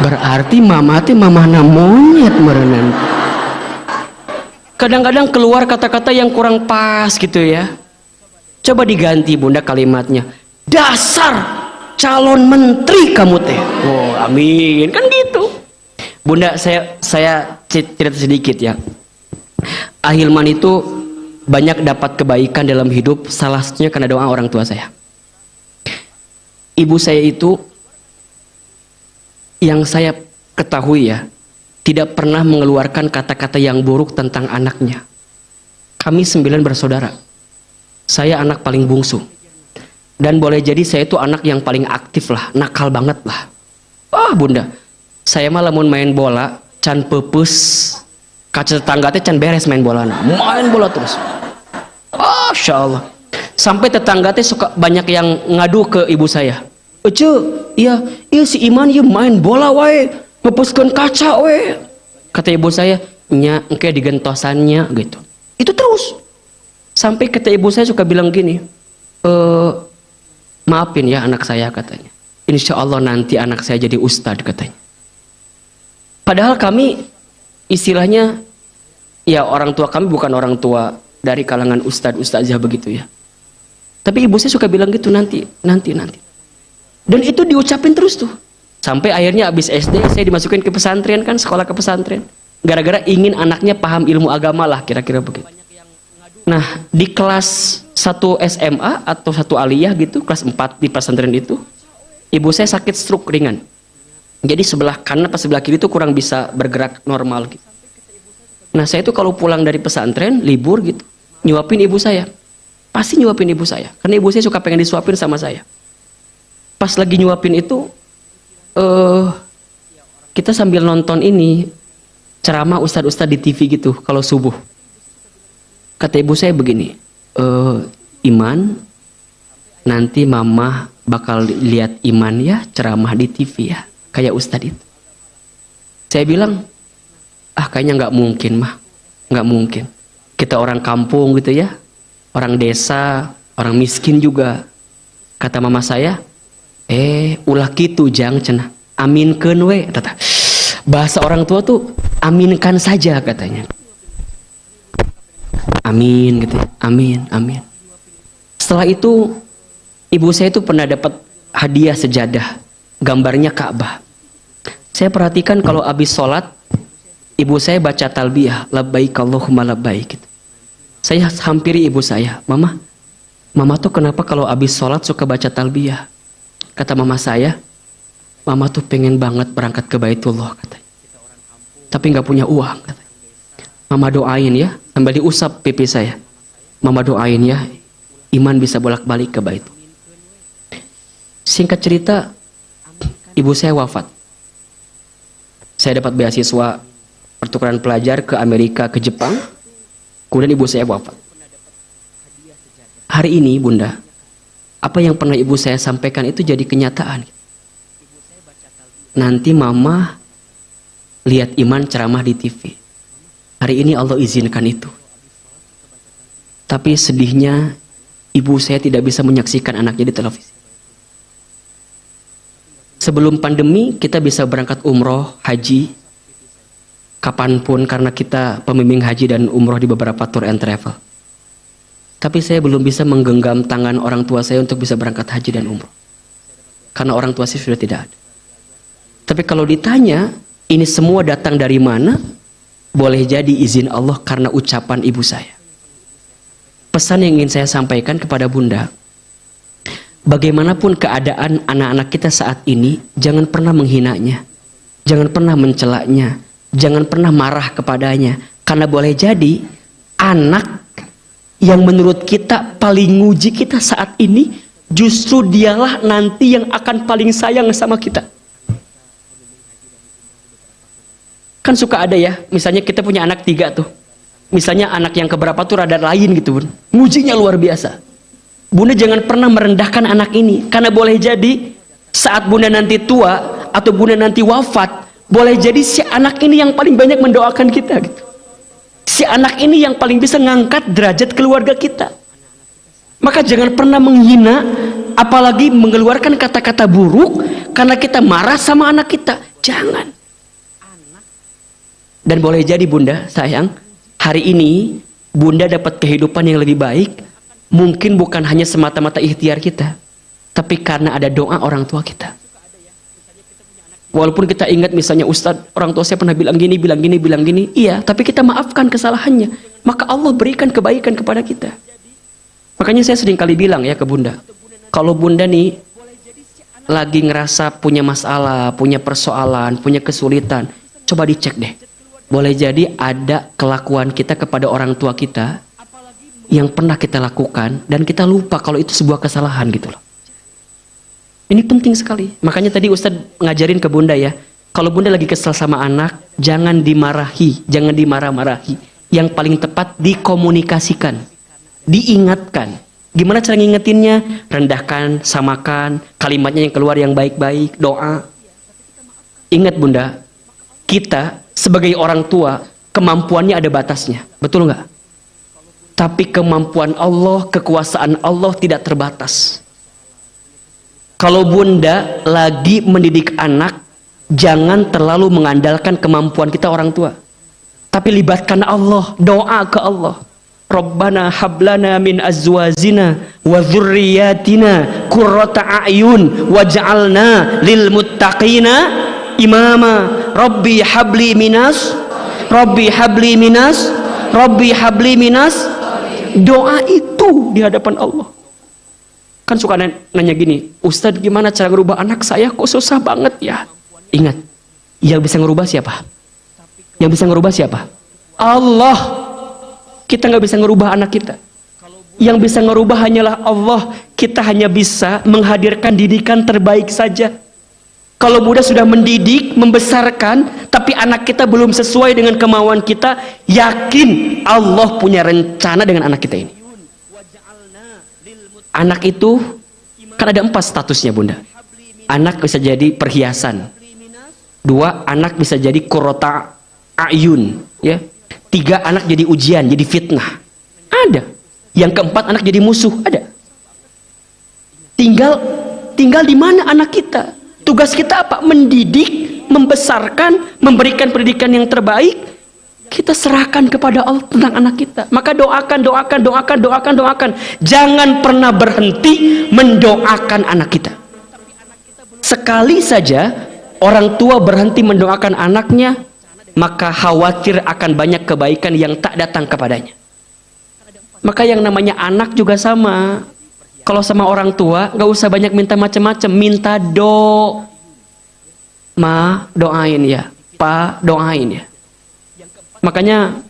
Berarti mama teh mamahna monyet merenan. Kadang-kadang keluar kata-kata yang kurang pas gitu ya. Coba diganti bunda kalimatnya. Dasar calon menteri kamu teh. Oh, amin. Kan gitu. Bunda, saya cerita sedikit ya. Ahilman itu banyak dapat kebaikan dalam hidup, salah satunya karena doa orang tua saya. Ibu saya itu, yang saya ketahui ya, tidak pernah mengeluarkan kata-kata yang buruk tentang anaknya. Kami 9 bersaudara. Saya anak paling bungsu. Dan boleh jadi saya itu anak yang paling aktif lah, nakal banget lah. Wah bunda, saya malah mau main bola, can pepes, kaca tetangga teh can beres main bola. Main bola terus. Masya Allah. Sampai tetangga teh suka banyak yang ngadu ke ibu saya. Ece, iya si Iman ya main bola wae, ngepeskeun kaca wae. Kata ibu saya, nya engke digentosannya gitu. Itu terus. Sampai kata ibu saya suka bilang gini, maafin ya anak saya katanya. Insya Allah nanti anak saya jadi ustadz katanya. Padahal kami istilahnya, ya orang tua kami bukan orang tua dari kalangan ustadzah begitu ya. Tapi ibu saya suka bilang gitu, nanti. Dan itu diucapin terus tuh. Sampai akhirnya abis SD saya dimasukin ke pesantren kan, sekolah ke pesantren. Gara-gara ingin anaknya paham ilmu agama lah, kira-kira begitu. Nah, di kelas 1 SMA atau 1 aliyah gitu, kelas 4 di pesantren itu, ibu saya sakit stroke ringan. Jadi sebelah kanan pas sebelah kiri itu kurang bisa bergerak normal gitu. Nah, saya itu kalau pulang dari pesantren, libur gitu, nyuapin ibu saya. Pasti nyuapin ibu saya, karena ibu saya suka pengen disuapin sama saya. Pas lagi nyuapin itu, kita sambil nonton ini ceramah ustadz-ustadz di TV gitu kalau subuh. Kata ibu saya begini, Iman, nanti mama bakal lihat Iman ya ceramah di TV ya, kayak ustadz itu. Saya bilang, kayaknya nggak mungkin mah, nggak mungkin. Kita orang kampung gitu ya. Orang desa, orang miskin juga. Kata mama saya, ulah gitu jang cenah. Aminkeun we. Bahasa orang tua tuh aminkan saja katanya. Amin gitu. Amin. Setelah itu ibu saya itu pernah dapat hadiah sejadah. Gambarnya Ka'bah. Saya perhatikan kalau habis sholat, ibu saya baca talbiyah, labbaik Allahumma labbaik gitu. Saya hampiri ibu saya, mama tuh kenapa kalau habis sholat suka baca talbiyah? Kata mama saya, mama tuh pengen banget berangkat ke Baitullah katanya. Tapi nggak punya uang katanya. Mama doain ya, sambil diusap pipi saya. Mama doain ya, Iman bisa bolak-balik ke Baitullah. Singkat cerita, ibu saya wafat. Saya dapat beasiswa pertukaran pelajar ke Amerika, ke Jepang. Kemudian ibu saya wafat. Hari ini bunda, apa yang pernah ibu saya sampaikan itu jadi kenyataan. Nanti mama lihat Iman ceramah di TV. Hari ini Allah izinkan itu. Tapi sedihnya ibu saya tidak bisa menyaksikan anaknya di televisi. Sebelum pandemi kita bisa berangkat umroh, haji, kapanpun karena kita pembimbing haji dan umroh di beberapa tour and travel. Tapi saya belum bisa menggenggam tangan orang tua saya untuk bisa berangkat haji dan umroh. Karena orang tua saya sudah tidak ada. Tapi kalau ditanya, ini semua datang dari mana? Boleh jadi izin Allah karena ucapan ibu saya. Pesan yang ingin saya sampaikan kepada Bunda, bagaimanapun keadaan anak-anak kita saat ini, jangan pernah menghinanya, jangan pernah mencelaknya, jangan pernah marah kepadanya. Karena boleh jadi anak yang menurut kita paling nguji kita saat ini, justru dialah nanti yang akan paling sayang sama kita. Kan suka ada ya, misalnya kita punya anak 3 tuh. Misalnya anak yang keberapa tuh rada lain gitu Bun. Ngujinya luar biasa. Bunda jangan pernah merendahkan anak ini. Karena boleh jadi saat Bunda nanti tua atau Bunda nanti wafat, boleh jadi si anak ini yang paling banyak mendoakan kita gitu. Si anak ini yang paling bisa ngangkat derajat keluarga kita. Maka jangan pernah menghina, apalagi mengeluarkan kata-kata buruk karena kita marah sama anak kita. Jangan. Dan boleh jadi Bunda sayang, hari ini Bunda dapat kehidupan yang lebih baik, mungkin bukan hanya semata-mata ikhtiar kita, tapi karena ada doa orang tua kita. Walaupun kita ingat misalnya Ustadz, orang tua saya pernah bilang gini, iya, tapi kita maafkan kesalahannya, maka Allah berikan kebaikan kepada kita. Makanya saya sering kali bilang ya ke Bunda, kalau Bunda nih lagi ngerasa punya masalah, punya persoalan, punya kesulitan, coba dicek deh. Boleh jadi ada kelakuan kita kepada orang tua kita yang pernah kita lakukan dan kita lupa kalau itu sebuah kesalahan gitu loh. Ini penting sekali. Makanya tadi Ustadz ngajarin ke Bunda ya, kalau Bunda lagi kesal sama anak, jangan dimarahi, jangan dimarah-marahi. Yang paling tepat dikomunikasikan, diingatkan. Gimana cara ngingetinnya? Rendahkan, samakan, kalimatnya yang keluar yang baik-baik, doa. Ingat Bunda, kita sebagai orang tua, kemampuannya ada batasnya, betul nggak? Tapi kemampuan Allah, kekuasaan Allah tidak terbatas. Kalau Bunda lagi mendidik anak, jangan terlalu mengandalkan kemampuan kita orang tua. Tapi libatkan Allah, doa ke Allah. Rabbana hablana min azwajina wa dzurriyyatina qurrata a'yun waj'alna lil muttaqina imama. Rabbi habli minas, Rabbi habli minas, Rabbi habli minas. Doa itu di hadapan Allah. Kan suka nanya gini, Ustadz gimana cara ngerubah anak saya, kok susah banget ya? Ingat, yang bisa ngerubah siapa? Yang bisa ngerubah siapa? Allah. Kita nggak bisa ngerubah anak kita. Yang bisa ngerubah hanyalah Allah. Kita hanya bisa menghadirkan didikan terbaik saja. Kalau Bunda sudah mendidik, membesarkan, tapi anak kita belum sesuai dengan kemauan kita, yakin Allah punya rencana dengan anak kita ini. Anak itu kan ada 4 statusnya Bunda. Anak bisa jadi perhiasan. 2, anak bisa jadi qurrata a'yun, ya. 3, anak jadi ujian, jadi fitnah. Ada. Yang keempat, anak jadi musuh, ada. Tinggal di mana anak kita? Tugas kita apa? Mendidik, membesarkan, memberikan pendidikan yang terbaik. Kita serahkan kepada Allah tentang anak kita. Maka doakan. Jangan pernah berhenti mendoakan anak kita. Sekali saja orang tua berhenti mendoakan anaknya, maka khawatir akan banyak kebaikan yang tak datang kepadanya. Maka yang namanya anak juga sama. Kalau sama orang tua, gak usah banyak minta macam-macam, minta Ma, doain ya. Pa, doain ya. Makanya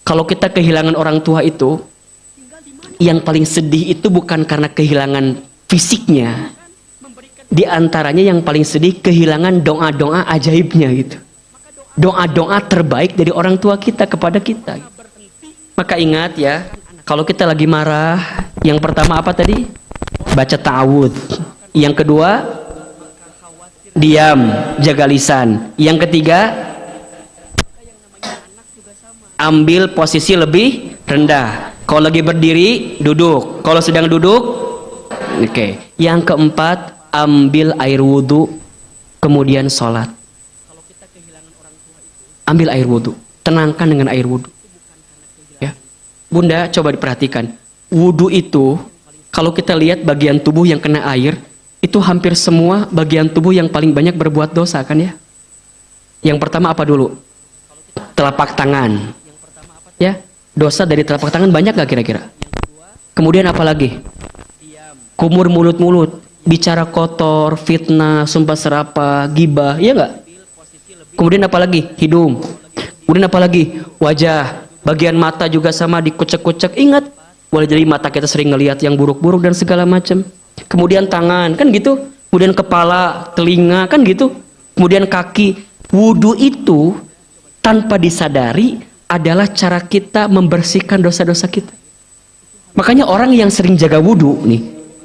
kalau kita kehilangan orang tua itu, yang paling sedih itu bukan karena kehilangan fisiknya. Di antaranya yang paling sedih kehilangan doa-doa ajaibnya gitu. Doa-doa terbaik dari orang tua kita kepada kita. Maka ingat ya, kalau kita lagi marah, yang pertama apa tadi? Baca ta'awudz. Yang kedua, diam, jaga lisan. Yang ketiga, ambil posisi lebih rendah. Kalau lagi berdiri, duduk. Kalau sedang duduk, oke. Yang keempat, ambil air wudhu, kemudian sholat. Ambil air wudhu, tenangkan dengan air wudhu. Ya. Bunda, coba diperhatikan. Wudhu itu, kalau kita lihat bagian tubuh yang kena air, itu hampir semua bagian tubuh yang paling banyak berbuat dosa kan ya. Yang pertama apa dulu? Telapak tangan. Ya, dosa dari telapak tangan banyak gak kira-kira? Kemudian apa lagi? Kumur mulut-mulut, bicara kotor, fitnah, sumpah serapah, gibah, iya gak? Kemudian apa lagi? Hidung. Kemudian apa lagi? Wajah. Bagian mata juga sama, dikucek-kucek. Ingat, boleh jadi mata kita sering ngelihat yang buruk-buruk dan segala macam. Kemudian tangan, kan gitu. Kemudian kepala, telinga, kan gitu. Kemudian kaki. Wudu itu tanpa disadari adalah cara kita membersihkan dosa-dosa kita. Makanya orang yang sering jaga wudu nih,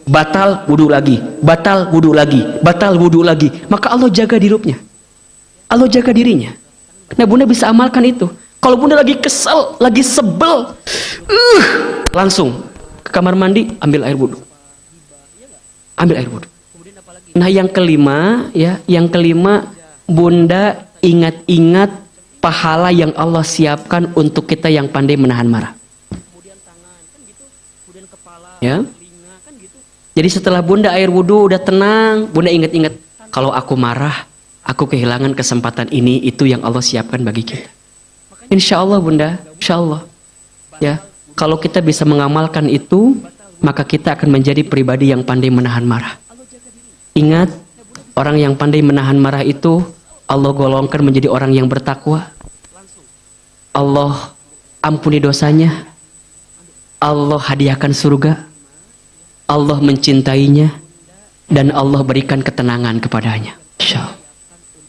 batal wudu lagi, batal wudu lagi, batal wudu lagi. Maka Allah jaga dirupnya. Allah jaga dirinya. Nah, Bunda bisa amalkan itu. Kalau Bunda lagi kesel, lagi sebel, langsung ke kamar mandi, ambil air wudhu. Ambil air wudhu. Nah, yang kelima, ya, yang kelima, Bunda ingat-ingat pahala yang Allah siapkan untuk kita yang pandai menahan marah. Ya. Jadi setelah Bunda air wudhu udah tenang, Bunda ingat-ingat, kalau aku marah, aku kehilangan kesempatan ini, itu yang Allah siapkan bagi kita. Insya Allah Bunda, insya Allah. Ya, kalau kita bisa mengamalkan itu, maka kita akan menjadi pribadi yang pandai menahan marah. Ingat, orang yang pandai menahan marah itu, Allah golongkan menjadi orang yang bertakwa. Allah ampuni dosanya. Allah hadiahkan surga. Allah mencintainya. Dan Allah berikan ketenangan kepadanya. Insya Allah.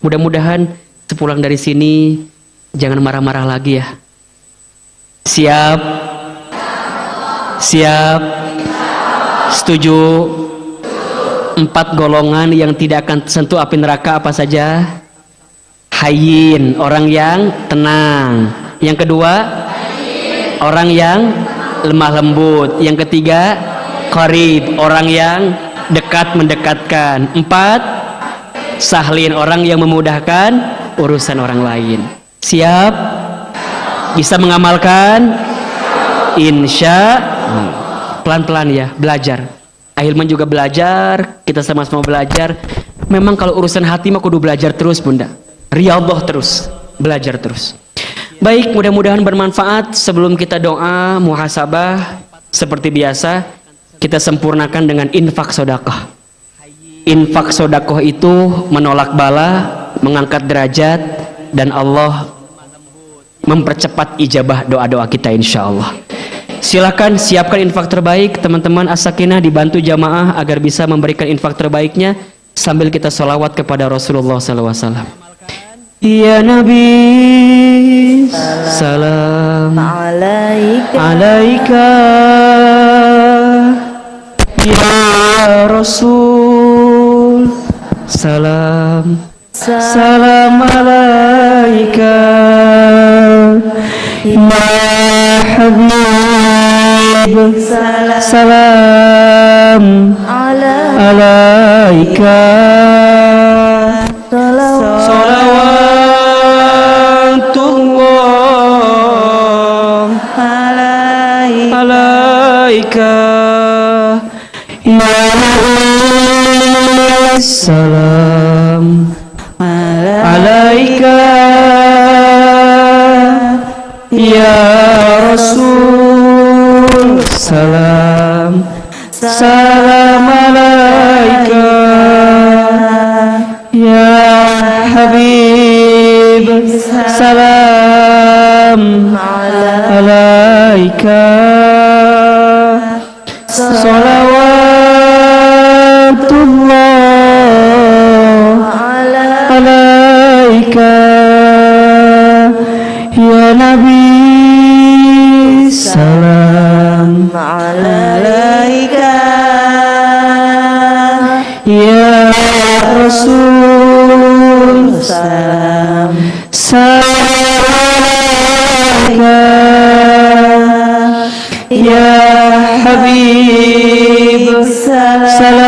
Mudah-mudahan sepulang dari sini jangan marah-marah lagi ya. Siap? Siap? Setuju? 4 golongan yang tidak akan sentuh api neraka apa saja? Hayyin, orang yang tenang. Yang kedua, orang yang lemah lembut. Yang ketiga, qarib, orang yang dekat mendekatkan. 4, sahlin, orang yang memudahkan urusan orang lain. Siap? Bisa mengamalkan? Insya pelan-pelan ya, belajar. Ahilman juga belajar, kita sama-sama belajar. Memang kalau urusan hati mah kudu belajar terus Bunda. Riyadhah terus, belajar terus. Baik, mudah-mudahan bermanfaat. Sebelum kita doa muhasabah seperti biasa, kita sempurnakan dengan infak sedekah. Infak sedekah itu menolak bala, mengangkat derajat, dan Allah mempercepat ijabah doa-doa kita insyaallah. Silakan siapkan infak terbaik teman-teman as-sakinah, dibantu jamaah agar bisa memberikan infak terbaiknya sambil kita sholawat kepada Rasulullah SAW. Ya Nabi, salam alaika. Ya Rasul, salam alaika. Ya Habib, salam alaika. Salawatullah alaika. Ya Nabi, salam alaika. Ya Rasul, salam alaika. Ya Habib, salam alaika. Salawatullah alaika. Ya Nabi, salam alaika. Ya Rasul, salam alaika. Ya Habib, salam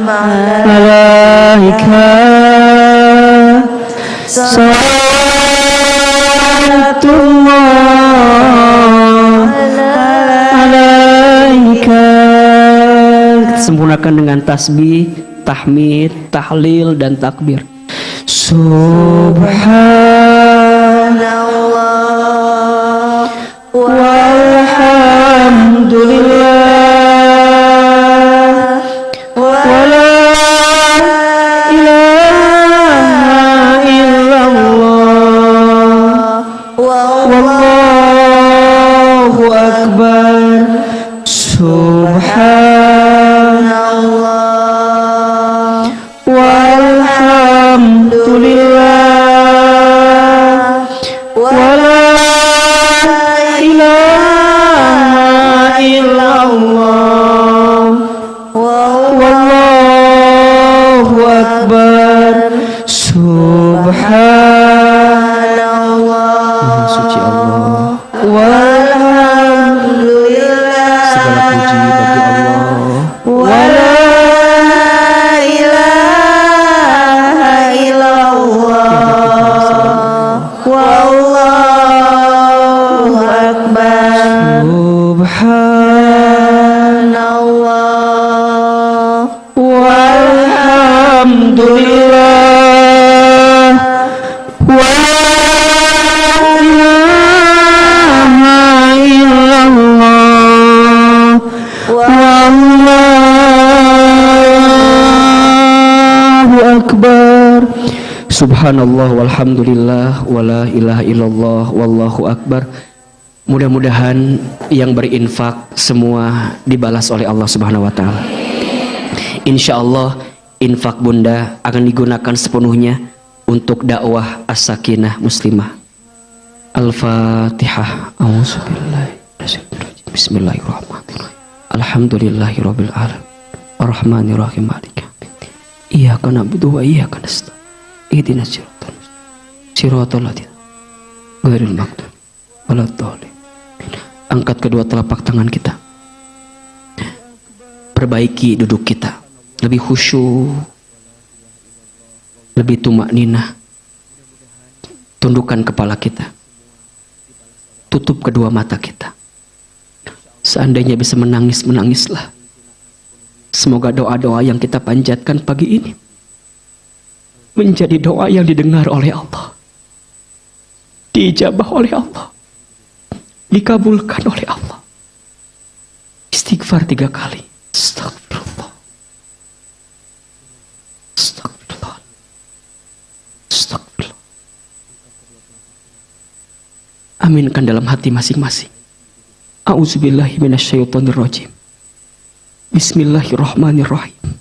alaika. Salatullah alaika. Sempurnakan dengan tasbih, tahmid, tahlil dan takbir. Subhanallah walhamdulillah wala ilaha illallah wallahu akbar. Subhanallah walhamdulillah wala ilaha illallah wallahu akbar. Subhanallah, suci Allah, walhamdulillah, segala puji bagi Allah, wala ilaha illallah wallahu akbar. Subhanallah walhamdulillah wala ilaha illallah wallahu akbar. Subhanallah walhamdulillah wala ilaha illallah wallahu akbar. Mudah-mudahan yang berinfak semua dibalas oleh Allah Subhanahu wa taala. Insyaallah infak Bunda akan digunakan sepenuhnya untuk dakwah as-sakinah muslimah. Al-Fatihah. Bismillahirrahmanirrahim. Alhamdulillahirabbil alamin. Arrahmanirrahim. Maliki yaumiddin. Iyyaka na'budu wa iyyaka nasta'in. Ihdinas siratal ladzina ghairil maghdubi waladdallin. Angkat kedua telapak tangan kita. Perbaiki duduk kita. Lebih khusyuk, lebih tumakninah. Tundukkan kepala kita. Tutup kedua mata kita. Seandainya bisa menangis, menangislah. Semoga doa-doa yang kita panjatkan pagi ini menjadi doa yang didengar oleh Allah, diijabah oleh Allah, dikabulkan oleh Allah. Istighfar 3 kali. Astagfirullah, astagfirullah, astagfirullah. Aminkan dalam hati masing-masing. A'udzubillahi minasyaitonirrajim. Bismillahirrahmanirrahim.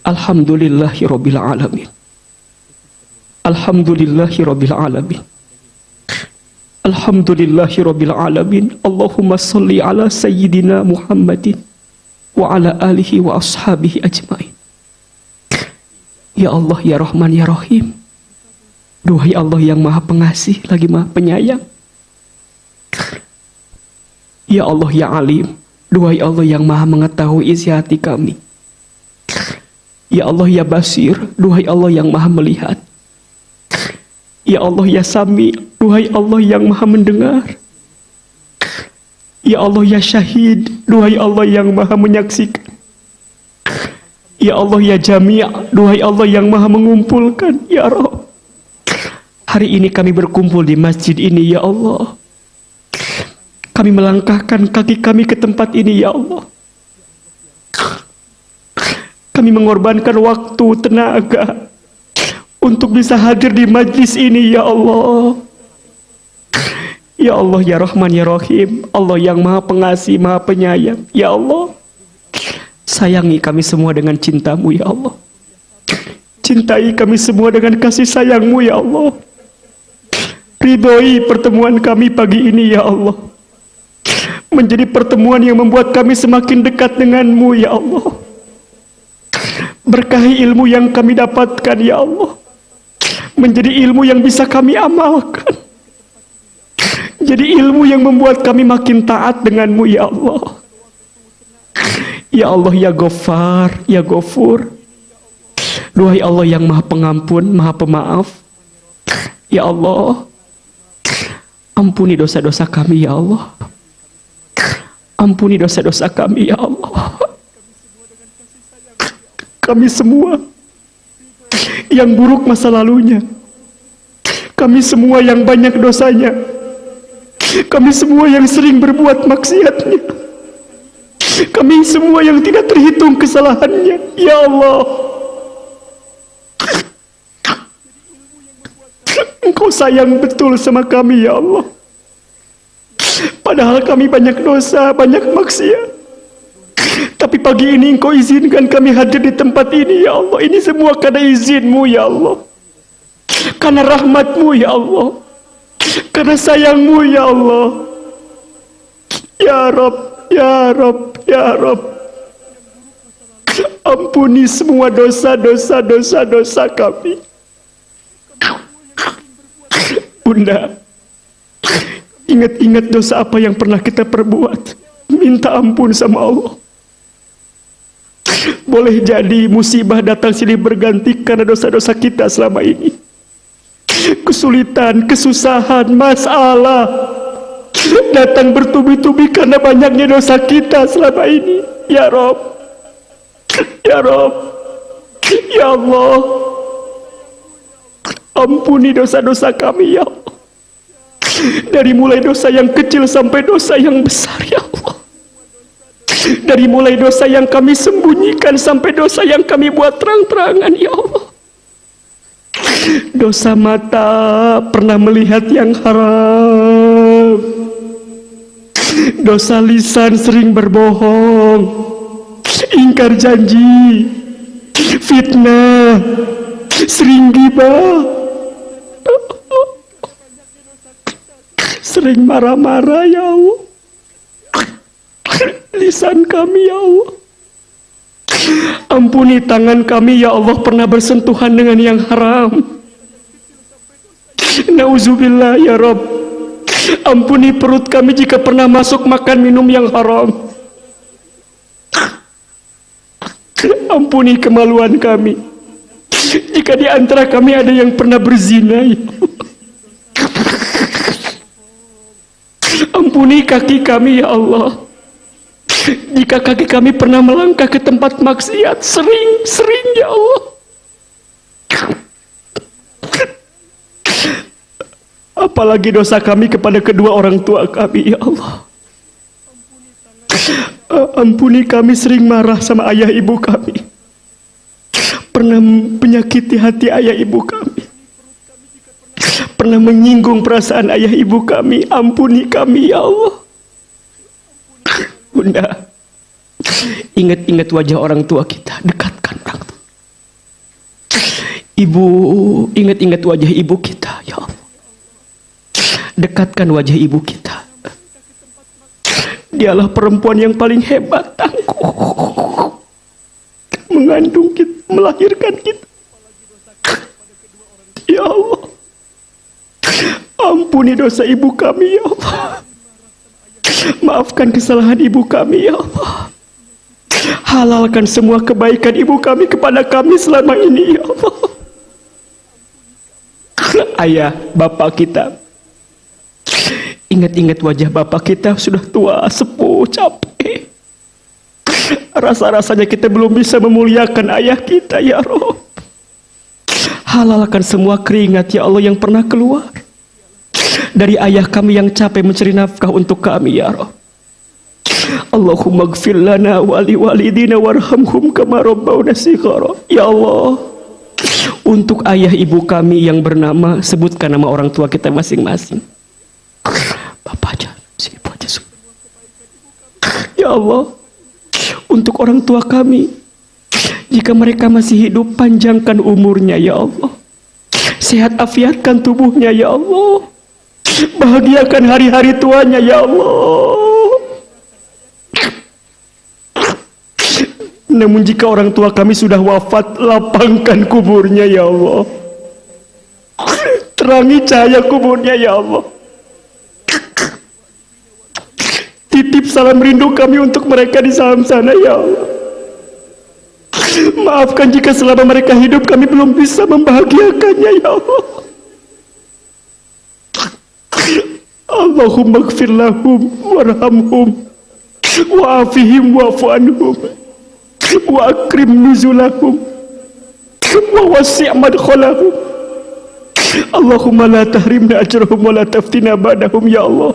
Alhamdulillahirabbil alamin. Alhamdulillahirabbil alamin. Alhamdulillahirabbil alamin. Allahumma shalli ala sayyidina Muhammadin wa ala alihi wa ashabihi ajmain. Ya Allah, ya Rahman, ya Rahim. Duhai Allah yang Maha Pengasih lagi Maha Penyayang. Ya Allah, ya Alim. Duhai Allah yang Maha mengetahui isi hati kami. Ya Allah, ya Basir. Duhai Allah yang Maha melihat. Ya Allah, ya Sami. Duhai Allah yang Maha mendengar. Ya Allah, ya Syahid. Duhai Allah yang Maha menyaksikan. Ya Allah, ya Jami'. Duhai Allah yang Maha mengumpulkan. Ya Rabb, hari ini kami berkumpul di masjid ini, ya Allah. Kami melangkahkan kaki kami ke tempat ini, ya Allah. Kami mengorbankan waktu, tenaga untuk bisa hadir di majlis ini, ya Allah. Ya Allah, ya Rahman, ya Rahim. Allah yang Maha Pengasih, Maha Penyayang. Ya Allah, sayangi kami semua dengan cinta-Mu, ya Allah. Cintai kami semua dengan kasih sayang-Mu, ya Allah. Ridhoi pertemuan kami pagi ini, ya Allah. Menjadi pertemuan yang membuat kami semakin dekat dengan-Mu, ya Allah. Berkahi ilmu yang kami dapatkan, ya Allah. Menjadi ilmu yang bisa kami amalkan. Jadi ilmu yang membuat kami makin taat dengan-Mu, ya Allah. Ya Allah, ya Ghaffar, ya Ghafur. Duhai Allah yang Maha Pengampun, Maha Pemaaf. Ya Allah, ampuni dosa-dosa kami ya Allah. Ampuni dosa-dosa kami ya Allah. Kami semua yang buruk masa lalunya, kami semua yang banyak dosanya, kami semua yang sering berbuat maksiatnya, kami semua yang tidak terhitung kesalahannya. Ya Allah, Engkau sayang betul sama kami ya Allah. Padahal kami banyak dosa, banyak maksiat, tapi pagi ini Engkau izinkan kami hadir di tempat ini ya Allah. Ini semua karena izin-Mu ya Allah, karena rahmat-Mu ya Allah, karena sayang-Mu ya Allah. Ya Rabb, ya Rabb, ya Rabb, ampuni semua dosa kami. Bunda, ingat-ingat dosa apa yang pernah kita perbuat, minta ampun sama Allah. Boleh jadi musibah datang silih berganti karena dosa-dosa kita selama ini. Kesulitan, kesusahan, masalah datang bertubi-tubi karena banyaknya dosa kita selama ini. Ya Rabb, ya Rabb, ya Allah, ampuni dosa-dosa kami ya Allah. Dari mulai dosa yang kecil sampai dosa yang besar ya Allah. Dari mulai dosa yang kami sembunyikan sampai dosa yang kami buat terang-terangan ya Allah. Dosa mata pernah melihat yang haram, dosa lisan sering berbohong, ingkar janji, fitnah, sering ghibah, sering marah-marah ya Allah. Lisan kami ya Allah. Ampuni tangan kami ya Allah, pernah bersentuhan dengan yang haram. Nauzubillah ya Rabb. Ampuni perut kami jika pernah masuk makan minum yang haram. Ampuni kemaluan kami jika di antara kami ada yang pernah berzina ya Allah. Ampuni kaki kami ya Allah, jika kaki kami pernah melangkah ke tempat maksiat, sering ya Allah. Apalagi dosa kami kepada kedua orang tua kami ya Allah. Ampuni kami sering marah sama ayah ibu kami, pernah menyakiti hati ayah ibu kami, pernah menyinggung perasaan ayah ibu kami. Ampuni kami ya Allah. Bunda, ingat-ingat wajah orang tua kita, dekatkan orang tua. Ibu, ingat-ingat wajah ibu kita ya Allah, dekatkan wajah ibu kita. Dialah perempuan yang paling hebat, tangguh, mengandung kita, melahirkan kita. Ya Allah, ampuni dosa ibu kami ya Allah. Maafkan kesalahan ibu kami ya Allah. Halalkan semua kebaikan ibu kami kepada kami selama ini ya Allah. Ayah, bapak kita, ingat-ingat wajah bapak kita, sudah tua, sepuh, capek. Rasa-rasanya kita belum bisa memuliakan ayah kita ya Rabb. Halalkan semua keringat ya Allah yang pernah keluar dari ayah kami yang capek mencari nafkah untuk kami ya Rabb. Allahumma gfir lana wali walidina warhamhum kama rabbawna shighara. Ya Allah, untuk ayah ibu kami yang bernama, sebutkan nama orang tua kita masing-masing. Bapak aja, si ibu aja. Ya Allah, untuk orang tua kami, jika mereka masih hidup, panjangkan umurnya ya Allah. Sehat afiatkan tubuhnya ya Allah. Bahagiakan hari-hari tuanya ya Allah. Namun jika orang tua kami sudah wafat, lapangkan kuburnya ya Allah. Terangi cahaya kuburnya ya Allah. Titip salam rindu kami untuk mereka di sana ya Allah. Maafkan jika selama mereka hidup kami belum bisa membahagiakannya ya Allah. Allahumma ighfir lahum warhamhum wa'afihim wa'fu anhum wa akrim nuzulahum wa wasi' madkhalahum. Allahumma la tahrimna ajrahum wa la taftina ba'dahum ya Allah.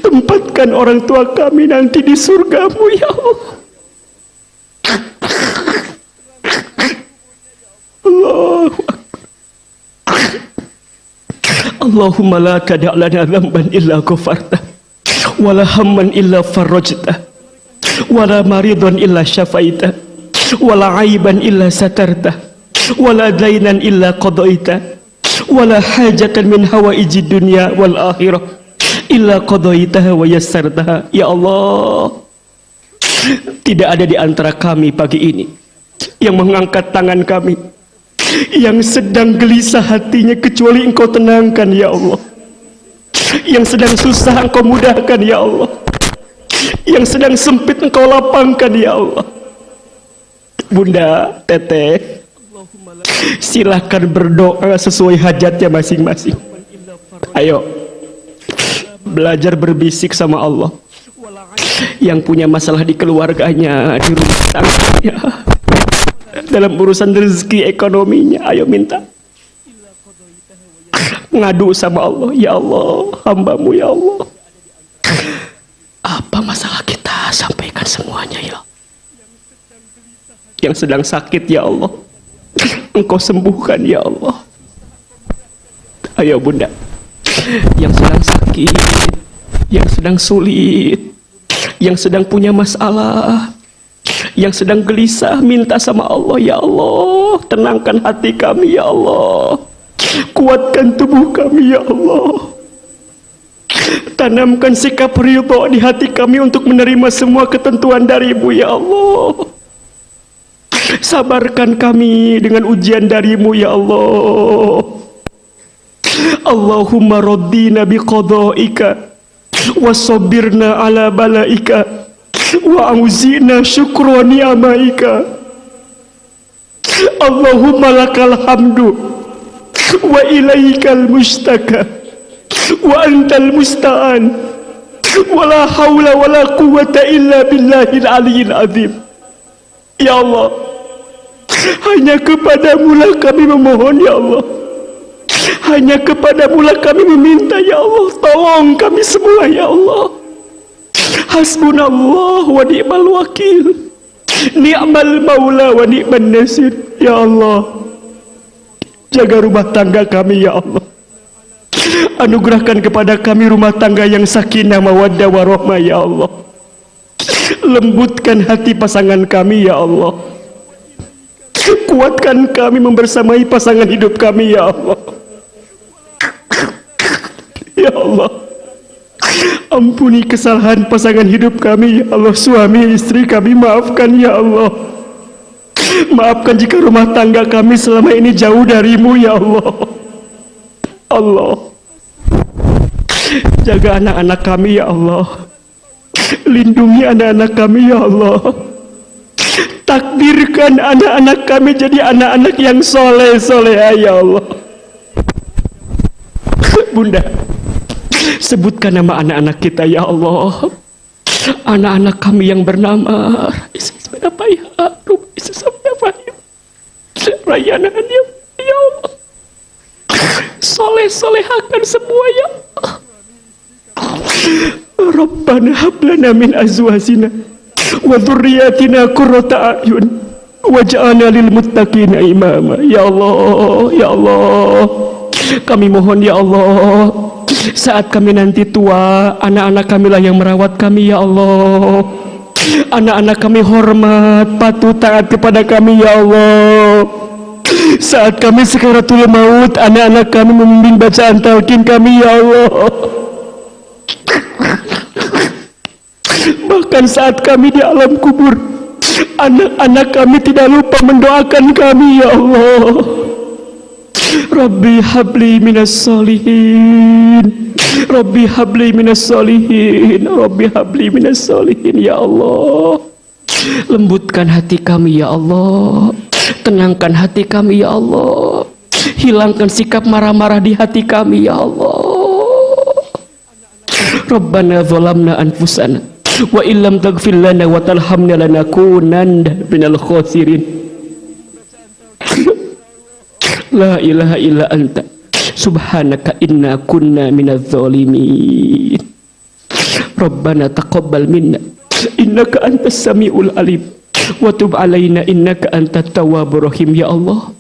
Tempatkan orang tua kami nanti di surgamu ya Allah. Allahu Akbar. Allahumma la tada' lana dhanban illa ghafarta wala hamman illa farajta wala maridan illa syafaita wala aiban illa satarta wala dainan illa qadaita wala hajatan min hawaijid dunya wal akhirah illa qadaitaha wa yassartaha. Ya Allah, tidak ada di antara kami pagi ini yang mengangkat tangan kami, yang sedang gelisah hatinya, kecuali Engkau tenangkan ya Allah. Yang sedang susah Engkau mudahkan ya Allah. Yang sedang sempit Engkau lapangkan ya Allah. Bunda, Teteh, silahkan berdoa sesuai hajatnya masing-masing. Ayo, belajar berbisik sama Allah. Yang punya masalah di keluarganya, di rumah tangganya, dalam urusan rezeki ekonominya, ayo minta, ngadu sama Allah. Ya Allah, hambamu ya Allah, apa masalah kita, sampaikan semuanya ya. Yang sedang sakit ya Allah, Engkau sembuhkan ya Allah. Ayo bunda, yang sedang sakit, yang sedang sulit, yang sedang punya masalah, yang sedang gelisah, minta sama Allah. Ya Allah, tenangkan hati kami ya Allah, kuatkan tubuh kami ya Allah, tanamkan sikap ridha di hati kami untuk menerima semua ketentuan darimu ya Allah. Sabarkan kami dengan ujian darimu ya Allah. Allahumma raddina biqada'ika wa sabirna ala balaika wa auzina syukra ni'amaika. Allahumma lakal hamdu wa ilaikal mustaka wa antal musta'an wa la hawla wa la quwwata illa billahil aliyyil azim. Ya Allah, hanya kepadamu lah kami memohon ya Allah, hanya kepadamu lah kami meminta ya Allah. Tolong kami semua ya Allah. Hasbunallah wa ni'mal wakil, ni'mal maula wa ni'man nasir. Ya Allah, jaga rumah tangga kami ya Allah. Anugerahkan kepada kami rumah tangga yang sakinah mawaddah warahmah ya Allah. Lembutkan hati pasangan kami ya Allah. Kuatkan kami membersamai pasangan hidup kami ya Allah. Ya Allah, ampuni kesalahan pasangan hidup kami ya Allah. Suami istri kami maafkan ya Allah. Maafkan jika rumah tangga kami selama ini jauh darimu ya Allah. Allah, jaga anak-anak kami ya Allah. Lindungi anak-anak kami ya Allah. Takdirkan anak-anak kami jadi anak-anak yang soleh-soleh ya Allah. Bunda, sebutkan nama anak-anak kita ya Allah. Anak-anak kami yang bernama apa ya? Apa ya? Rayana ya Allah. Soleh-solehakan semua ya Allah. Rabbana hab lana min azwajina wa dzurriyyatina qurrata a'yun waj'alna lil muttaqina imama. Ya Allah, ya Allah, kami mohon ya Allah, saat kami nanti tua, anak-anak kami lah yang merawat kami ya Allah. Anak-anak kami hormat, patuh, taat kepada kami ya Allah. Saat kami sekaratul maut, anak-anak kami membimbing bacaan talqin kami ya Allah. Bahkan saat kami di alam kubur, anak-anak kami tidak lupa mendoakan kami ya Allah. Rabbi habli minas solihin, Rabbi habli minas solihin, Rabbi habli minas solihin. Ya Allah, lembutkan hati kami ya Allah, tenangkan hati kami ya Allah, hilangkan sikap marah-marah di hati kami ya Allah. Rabbana zalamna anfusana wa illam taghfir lana wa tarhamna lanakunanna minal khasirin. La ilaha illa anta subhanaka inna kunna minaz zalimin. Rabbana taqabbal minna innaka antas samiul alim wa tub alaina innaka antat tawwabur rahim. Ya Allah,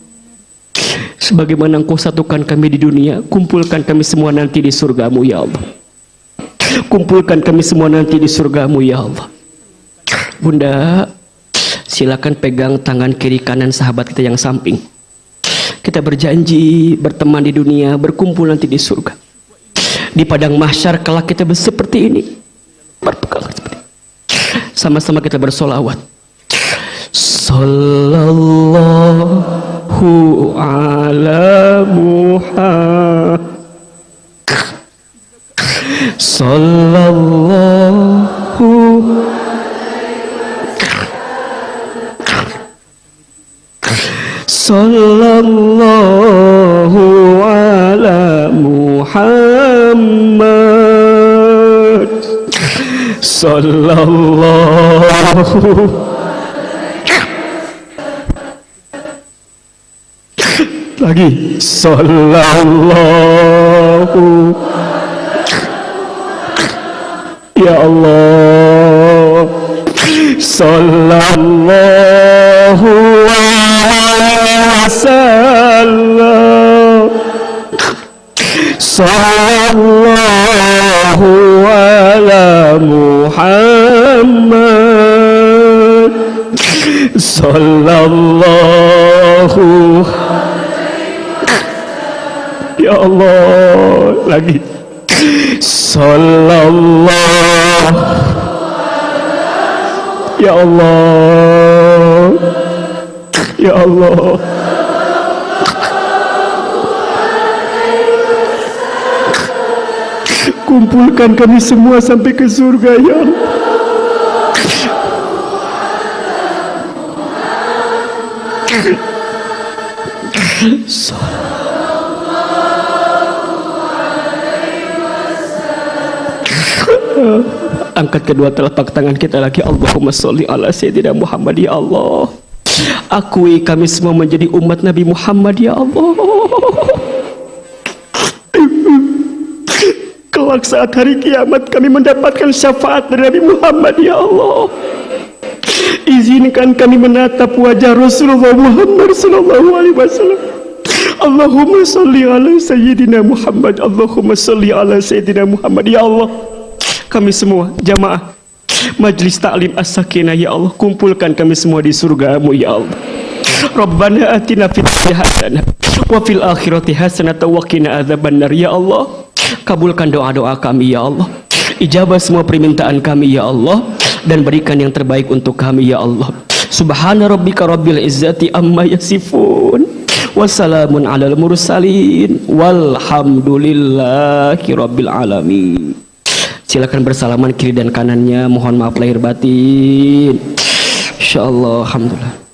sebagaimana Engkau satukan kami di dunia, kumpulkan kami semua nanti di surgamu ya Allah. Kumpulkan kami semua nanti di surgamu ya Allah. Bunda, silakan pegang tangan kiri kanan sahabat kita yang samping. Kita berjanji berteman di dunia, berkumpul nanti di surga. Di padang mahsyar kelak kita seperti ini. Berpegang seperti ini. Sama-sama kita bersolawat. Sallallahu ala Muhammad. Sallallahu Sallallahu ala Muhammad. Sallallahu lagi. Sallallahu. Ya Allah. Sallallahu alaihi wasallam. Sallallahu ala Muhammad. Sallallahu. Ya Allah, lagi. Sallallahu. Ya Allah. Ya Allah. Kumpulkan kami semua sampai ke surga ya Allah. Angkat kedua telapak tangan kita lagi. Allahumma sholli ala sayyidina Muhammad. Ya Allah, akui kami semua menjadi umat Nabi Muhammad ya Allah. Kelak saat hari kiamat kami mendapatkan syafaat dari Nabi Muhammad ya Allah. Izinkan kami menatap wajah Rasulullah Muhammad sallallahu alaihi wasallam. Allahumma sholli ala sayyidina Muhammad. Allahumma sholli ala sayyidina Muhammad. Ya Allah, kami semua jamaah Majlis Ta'lim As-Sakinah ya Allah, kumpulkan kami semua di surgamu ya Allah. Rabbana atina fid dunya hasanah wa fil akhirati hasanah wa qina adzabannar. Ya Allah, kabulkan doa-doa kami ya Allah. Ijabah semua permintaan kami ya Allah, dan berikan yang terbaik untuk kami ya Allah. Subhana rabbika rabbil izzati amma yasifun, wassalamun alal mursalin, walhamdulillahi rabbil alamin. Silakan bersalaman kiri dan kanannya. Mohon maaf lahir batin. Insyaallah. Alhamdulillah.